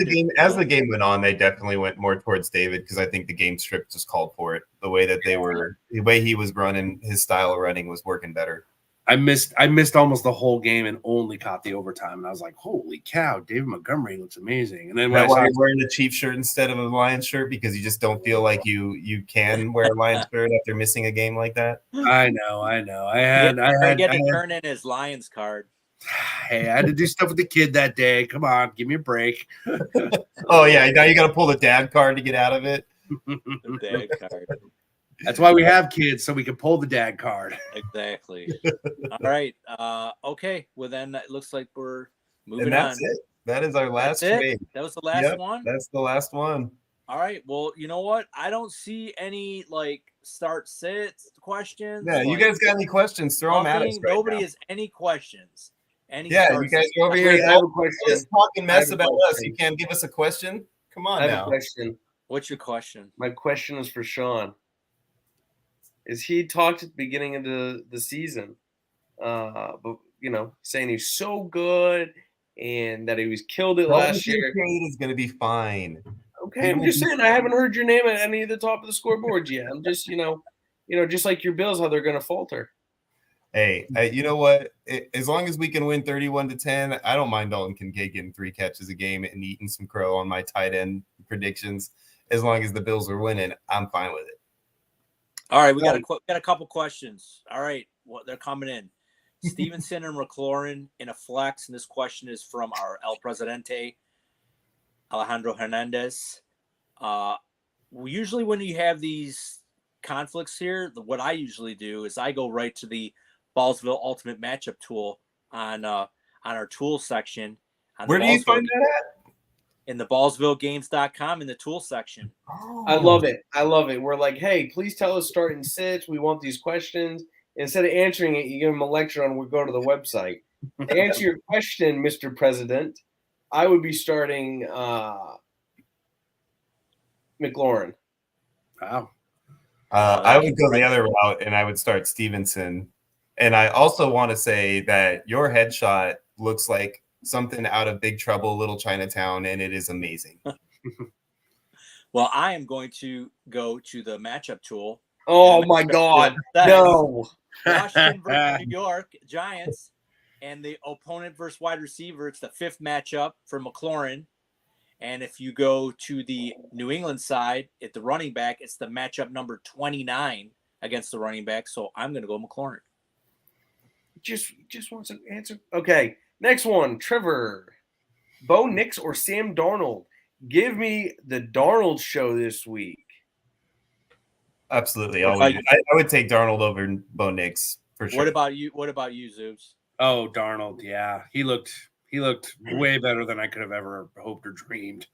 the game went on, they definitely went more towards David because I think the game script just called for it. The way that the way he was running, his style of running was working better. I missed almost the whole game and only caught the overtime, and I was like, "Holy cow, David Montgomery looks amazing!" And then why you're wearing a Chiefs shirt instead of a Lions shirt because you just don't feel like you can wear a Lions shirt after missing a game like that. I know. I had to turn in his Lions card. Hey, I had to do stuff with the kid that day. Come on, give me a break. Oh yeah, now you got to pull the dad card to get out of it. The dad card. That's why we have kids, so we can pull the dad card. Exactly. All right. Okay. Well, then it looks like we're moving and that's on. It. That is our last trade. That was the last one? That's the last one. All right. Well, you know what? I don't see any start sits questions. Yeah, you guys got any questions? Throw them at us. Nobody has any questions. You guys are over here. I have a question. Talking mess about us. You can't give us a question? Come on now. I have a question. What's your question? My question is for Sean. Is he talked at the beginning of the season, but saying he's so good and that he was killed it last year? Is going to be fine. Okay, I'm just saying I haven't heard your name at any of the top of the scoreboards yet. I'm just just like your Bills, how they're going to falter. Hey, you know what? As long as we can win 31-10, I don't mind Dalton Kincaid getting 3 catches a game and eating some crow on my tight end predictions. As long as the Bills are winning, I'm fine with it. All right, we got a couple questions. All right, they're coming in. Stevenson and McLaurin in a flex, and this question is from our El Presidente, Alejandro Hernandez. Usually when you have these conflicts here, what I usually do is I go right to the Ballsville Ultimate Matchup tool on our tools section. Where do you find that at? In the BallsvilleGames.com in the tool section. Oh. I love it. We're like, hey, please tell us start and sits. We want these questions. Instead of answering it, you give them a lecture on we go to the website. To answer your question, Mr. President, I would be starting McLaurin. Wow. I would go the other route, and I would start Stevenson. And I also want to say that your headshot looks like something out of Big Trouble, Little Chinatown, and it is amazing. Well, I am going to go to the matchup tool. Oh my God. No. Washington versus New York Giants, and the opponent versus wide receiver. It's the fifth matchup for McLaurin. And if you go to the New England side at the running back, it's the matchup number 29 against the running back. So I'm going to go McLaurin. Just wants an answer. Okay, next one. Trevor, Bo Nix or Sam Darnold? Give me the Darnold show this week. Absolutely. I would take Darnold over Bo Nix for sure. What about you, Zoobs? Oh, Darnold, yeah. He looked way better than I could have ever hoped or dreamed.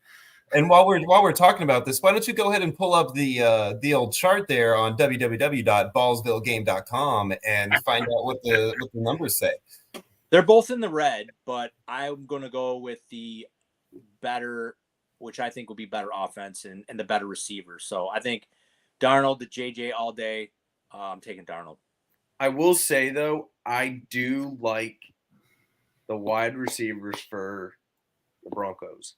And while we're talking about this, why don't you go ahead and pull up the old chart there on www.ballsvillegame.com and find out what the numbers say. They're both in the red, but I'm going to go with the better, which I think will be better offense and the better receiver. So I think Darnold, the JJ all day. I'm taking Darnold. I will say, though, I do like the wide receivers for the Broncos.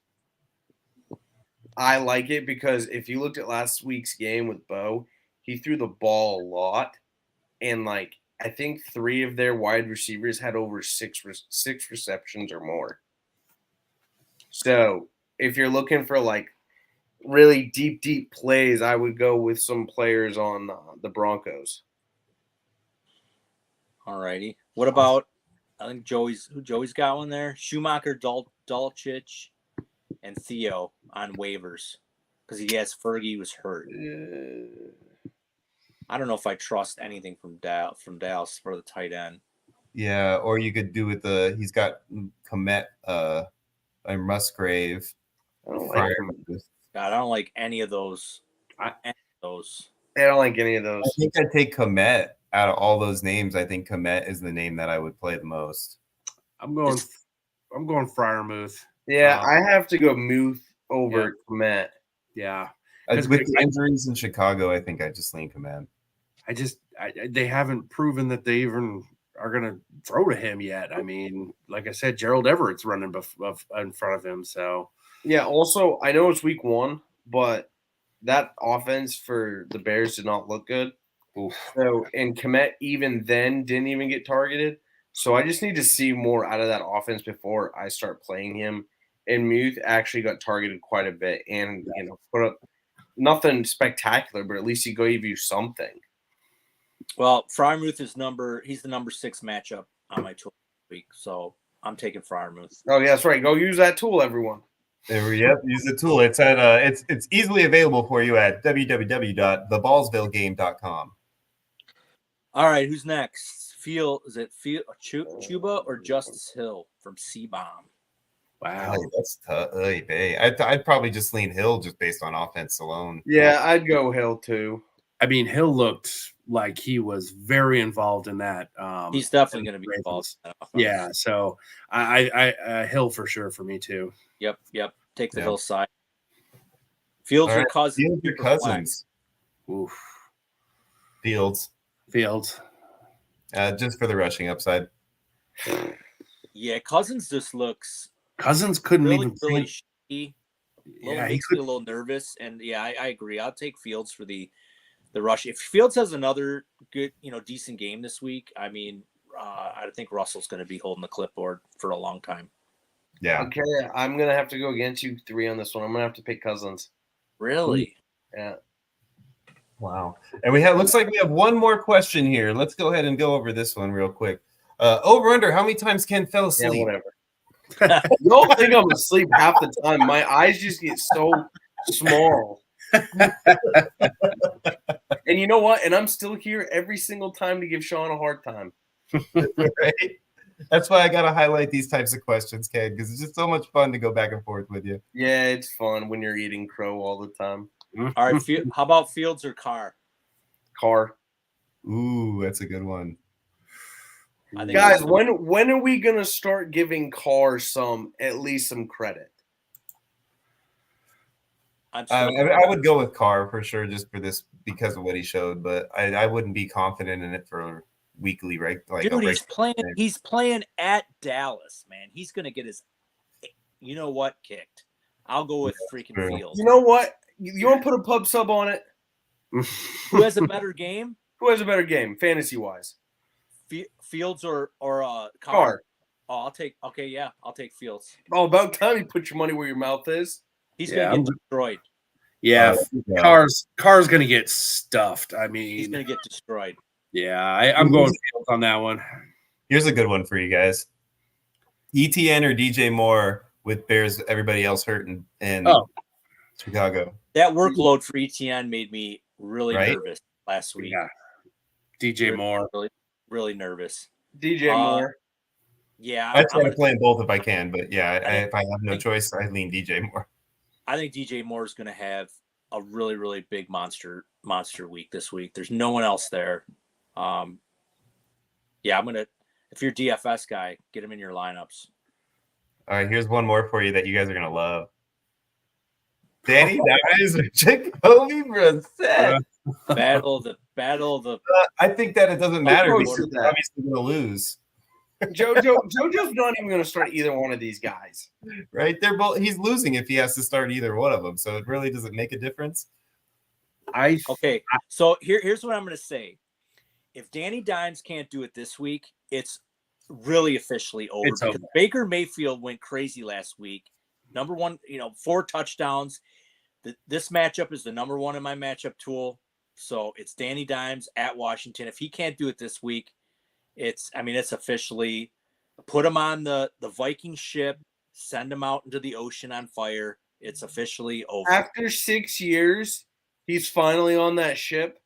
I like it because if you looked at last week's game with Bo, he threw the ball a lot. And, I think 3 of their wide receivers had over six receptions or more. So if you're looking for, really deep plays, I would go with some players on the Broncos. All righty. What about, I think Joey's got one there. Schumacher, Dolchich, and Theo on waivers because he has Fergie was hurt. I don't know if I trust anything from Dallas for the tight end. Yeah, or you could do with he's got Komet and Musgrave. I don't like him. God, I don't like any of those. I don't like any of those. I think I'd take Komet out of all those names. I think Komet is the name that I would play the most. I'm going Freiermuth. Yeah, I have to go Muth over Komet. Yeah. With the injuries in Chicago, I think I just lean Komet. They haven't proven that they even are going to throw to him yet. I mean, like I said, Gerald Everett's running in front of him. So yeah. Also, I know it's week 1, but that offense for the Bears did not look good. Oof. So, and Komet even then didn't even get targeted. So I just need to see more out of that offense before I start playing him. And Muth actually got targeted quite a bit and put up nothing spectacular, but at least he gave you something. Well, Freiermuth is he's the number 6 matchup on my tool this week, so I'm taking Freiermuth. Oh yeah, that's right. Go use that tool, everyone. Yep, use the tool. It's at it's easily available for you at www.theballsvillegame.com. All right, who's next? Is it Chuba or Justice Hill from C-Bomb? Wow, that's tough. I'd probably just lean Hill just based on offense alone. Yeah, I'd go Hill too. I mean, Hill looked like he was very involved in that. He's definitely going to be involved. Yeah, so I Hill for sure for me too. Yep. Take the Hill side. Fields or Cousins? Fields or Cousins? Oof. Fields. Just for the rushing upside. Yeah, Cousins just looks. Cousins couldn't really shaky. Makes me a little nervous, and I agree. I'll take Fields for the rush. If Fields has another good, decent game this week, I mean, I think Russell's going to be holding the clipboard for a long time. Yeah. Okay, I'm going to have to go against you 3 on this one. I'm going to have to pick Cousins. Really? Yeah. Wow. And looks like we have one more question here. Let's go ahead and go over this one real quick. Over under, how many times Ken fell asleep? Yeah, whatever. You don't think I'm asleep half the time. My eyes just get so small. And you know what? And I'm still here every single time to give Sean a hard time. Right? That's why I got to highlight these types of questions, Ken, because it's just so much fun to go back and forth with you. Yeah, it's fun when you're eating crow all the time. All right, how about Fields or Carr? Carr. Ooh, that's a good one. Guys, when are we gonna start giving Carr at least some credit? I'm I would go with Carr for sure, just for this because of what he showed. But I wouldn't be confident in it for weekly, right? Like dude, he's playing at Dallas, man. He's gonna get his, you know what, kicked. I'll go with freaking true. Fields. You know what? You want to put a pub sub on it? Who has a better game? Who has a better game, fantasy wise? Fields or Carr? Carr. Oh, I'll take Fields. Oh, about time you put your money where your mouth is. He's gonna get destroyed. Yeah, Carr's gonna get stuffed. I mean, He's gonna get destroyed. Yeah, I'm going Fields on that one. Here's a good one for you guys: ETN or DJ Moore with Bears. Everybody else hurt in Chicago. That workload for ETN made me really nervous last week. Yeah. DJ Moore, really nervous. DJ Moore. Yeah, I try to play them both if I can, but yeah, if I have no choice, I lean DJ Moore. I think DJ Moore is going to have a really, really big monster week this week. There's no one else there. Yeah, I'm gonna. If you're a DFS guy, get him in your lineups. All right, here's one more for you that you guys are gonna love. Danny Dimes or Jacoby Brissett. Battle the. I think that it doesn't matter because they're obviously gonna lose. JoJo's not even going to start either one of these guys. Right? They're both. He's losing if he has to start either one of them. So it really doesn't make a difference. Okay. So here's what I'm going to say. If Danny Dimes can't do it this week, it's really officially over. Because Baker Mayfield went crazy last week. Number one, 4 touchdowns. This matchup is the number one in my matchup tool. So it's Danny Dimes at Washington. If he can't do it this week, it's officially put him on the Viking ship, send him out into the ocean on fire. It's officially over. After 6 years, he's finally on that ship.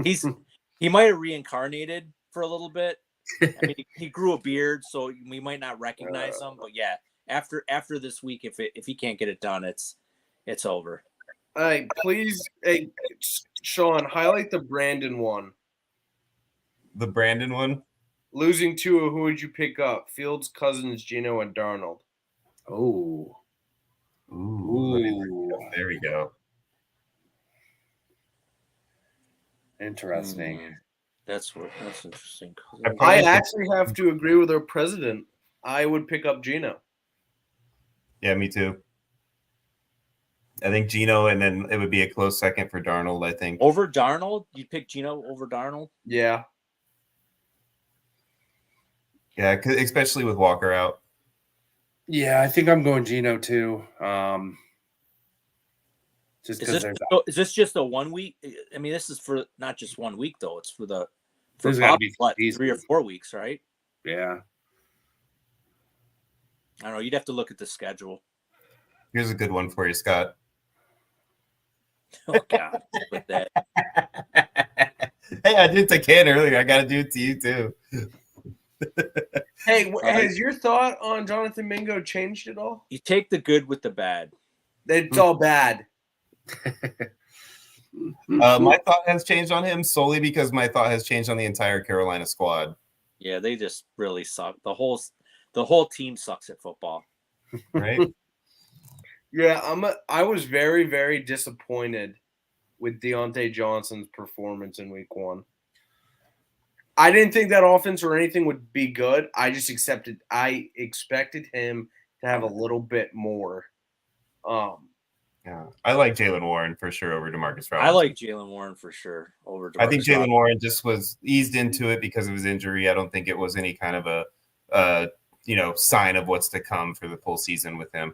He might have reincarnated for a little bit. I mean, he grew a beard, so we might not recognize him. But yeah, after this week, if he can't get it done, it's over. Hey, please, Sean, highlight the Brandon one. The Brandon one? Losing Tua, who would you pick up? Fields, Cousins, Geno, and Darnold. Oh. Ooh. There we go. Interesting. That's interesting. I actually have to agree with our president. I would pick up Geno. Yeah, me too. I think Geno, and then it would be a close second for Darnold, I think. Over Darnold? You'd pick Geno over Darnold? Yeah. Yeah, especially with Walker out. Yeah, I think I'm going Geno too. Just because is this just a 1 week? I mean, this is for not just 1 week though. It's for probably 3 or 4 weeks, right? Yeah. I don't know. You'd have to look at the schedule. Here's a good one for you, Scott. Oh God, with that. Hey, I did it to Ken earlier. I got to do it to you too. Hey, has your thought on Jonathan Mingo changed at all? You take the good with the bad. It's all bad. My thought has changed on him solely because my thought has changed on the entire Carolina squad. Yeah, they just really suck. The whole team sucks at football. Right? Yeah, I was very, very disappointed with Deontay Johnson's performance in week 1. I didn't think that offense or anything would be good. I expected him to have a little bit more. Yeah, I like Jaylen Warren for sure over DeMarcus Robinson. I like Jaylen Warren for sure over DeMarcus I think Jaylen Warren just was eased into it because of his injury. I don't think it was any kind of a sign of what's to come for the full season with him.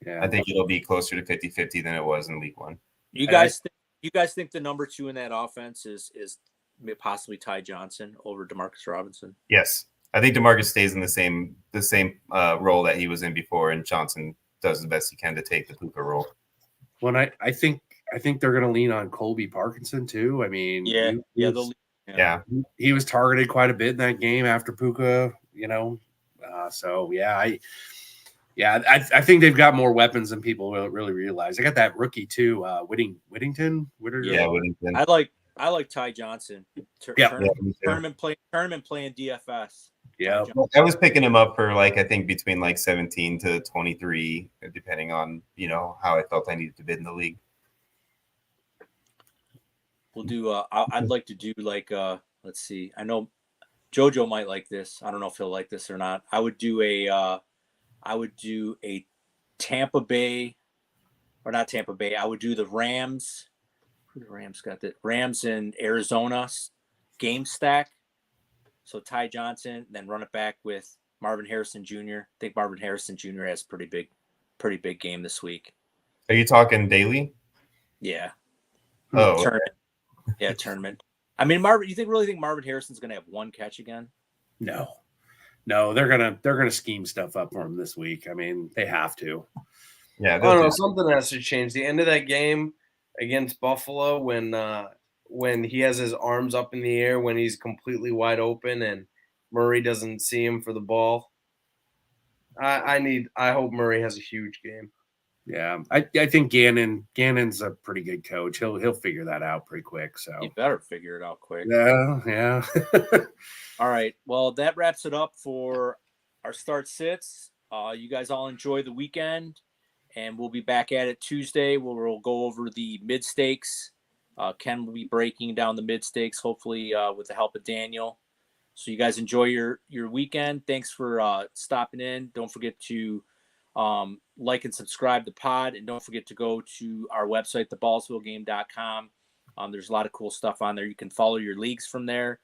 Yeah. I think it'll be closer to 50-50 than it was in week 1. You guys think the number 2 in that offense is possibly Ty Johnson over DeMarcus Robinson? Yes. I think DeMarcus stays in the same role that he was in before, and Johnson does the best he can to take the Puka role. Well, I think they're going to lean on Colby Parkinson too. I mean, he was targeted quite a bit in that game after Puka. I think they've got more weapons than people really realize. They got that rookie too, Whittington. Whittington. I like Ty Johnson. Tournament playing DFS. Yeah. I was picking him up for like I think between like 17 to 23, depending on how I felt I needed to bid in the league. We'll do. I'd like to do like. Let's see. I know JoJo might like this. I don't know if he'll like this or not. I would do a. I would do a Tampa Bay, or not Tampa Bay. I would do the Rams. Who the Rams got? The Rams in Arizona game stack. So Ty Johnson, then run it back with Marvin Harrison Jr. I think Marvin Harrison Jr. has pretty big game this week. Are you talking daily? Yeah. Oh, Tournament. Yeah, tournament. I mean, Marvin, you really think Marvin Harrison's going to have one catch again? No, they're gonna scheme stuff up for him this week. I mean, they have to. Yeah, I don't know. Something has to change. The end of that game against Buffalo, when he has his arms up in the air, when he's completely wide open, and Murray doesn't see him for the ball. I hope Murray has a huge game. Yeah, I think Gannon's a pretty good coach. He'll figure that out pretty quick. So You better figure it out quick. yeah. All right. Well, that wraps it up for our start sits. You guys all enjoy the weekend, and we'll be back at it Tuesday where we'll go over the mid stakes. Ken will be breaking down the mid stakes, hopefully with the help of Daniel. So you guys enjoy your weekend. Thanks for stopping in. Don't forget to like and subscribe to the pod, and don't forget to go to our website, theballsvillegame.com. There's a lot of cool stuff on there. You can follow your leagues from there.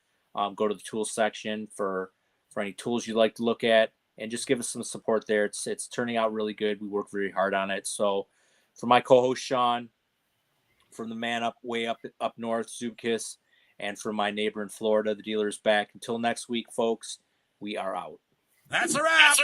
Go to the tools section for any tools you'd like to look at, and just give us some support there. It's turning out really good. We work very hard on it. So for my co-host Sean, from the man way up north, Zubkis, and from my neighbor in Florida, the dealer's back. Until next week, folks, we are out. That's a wrap.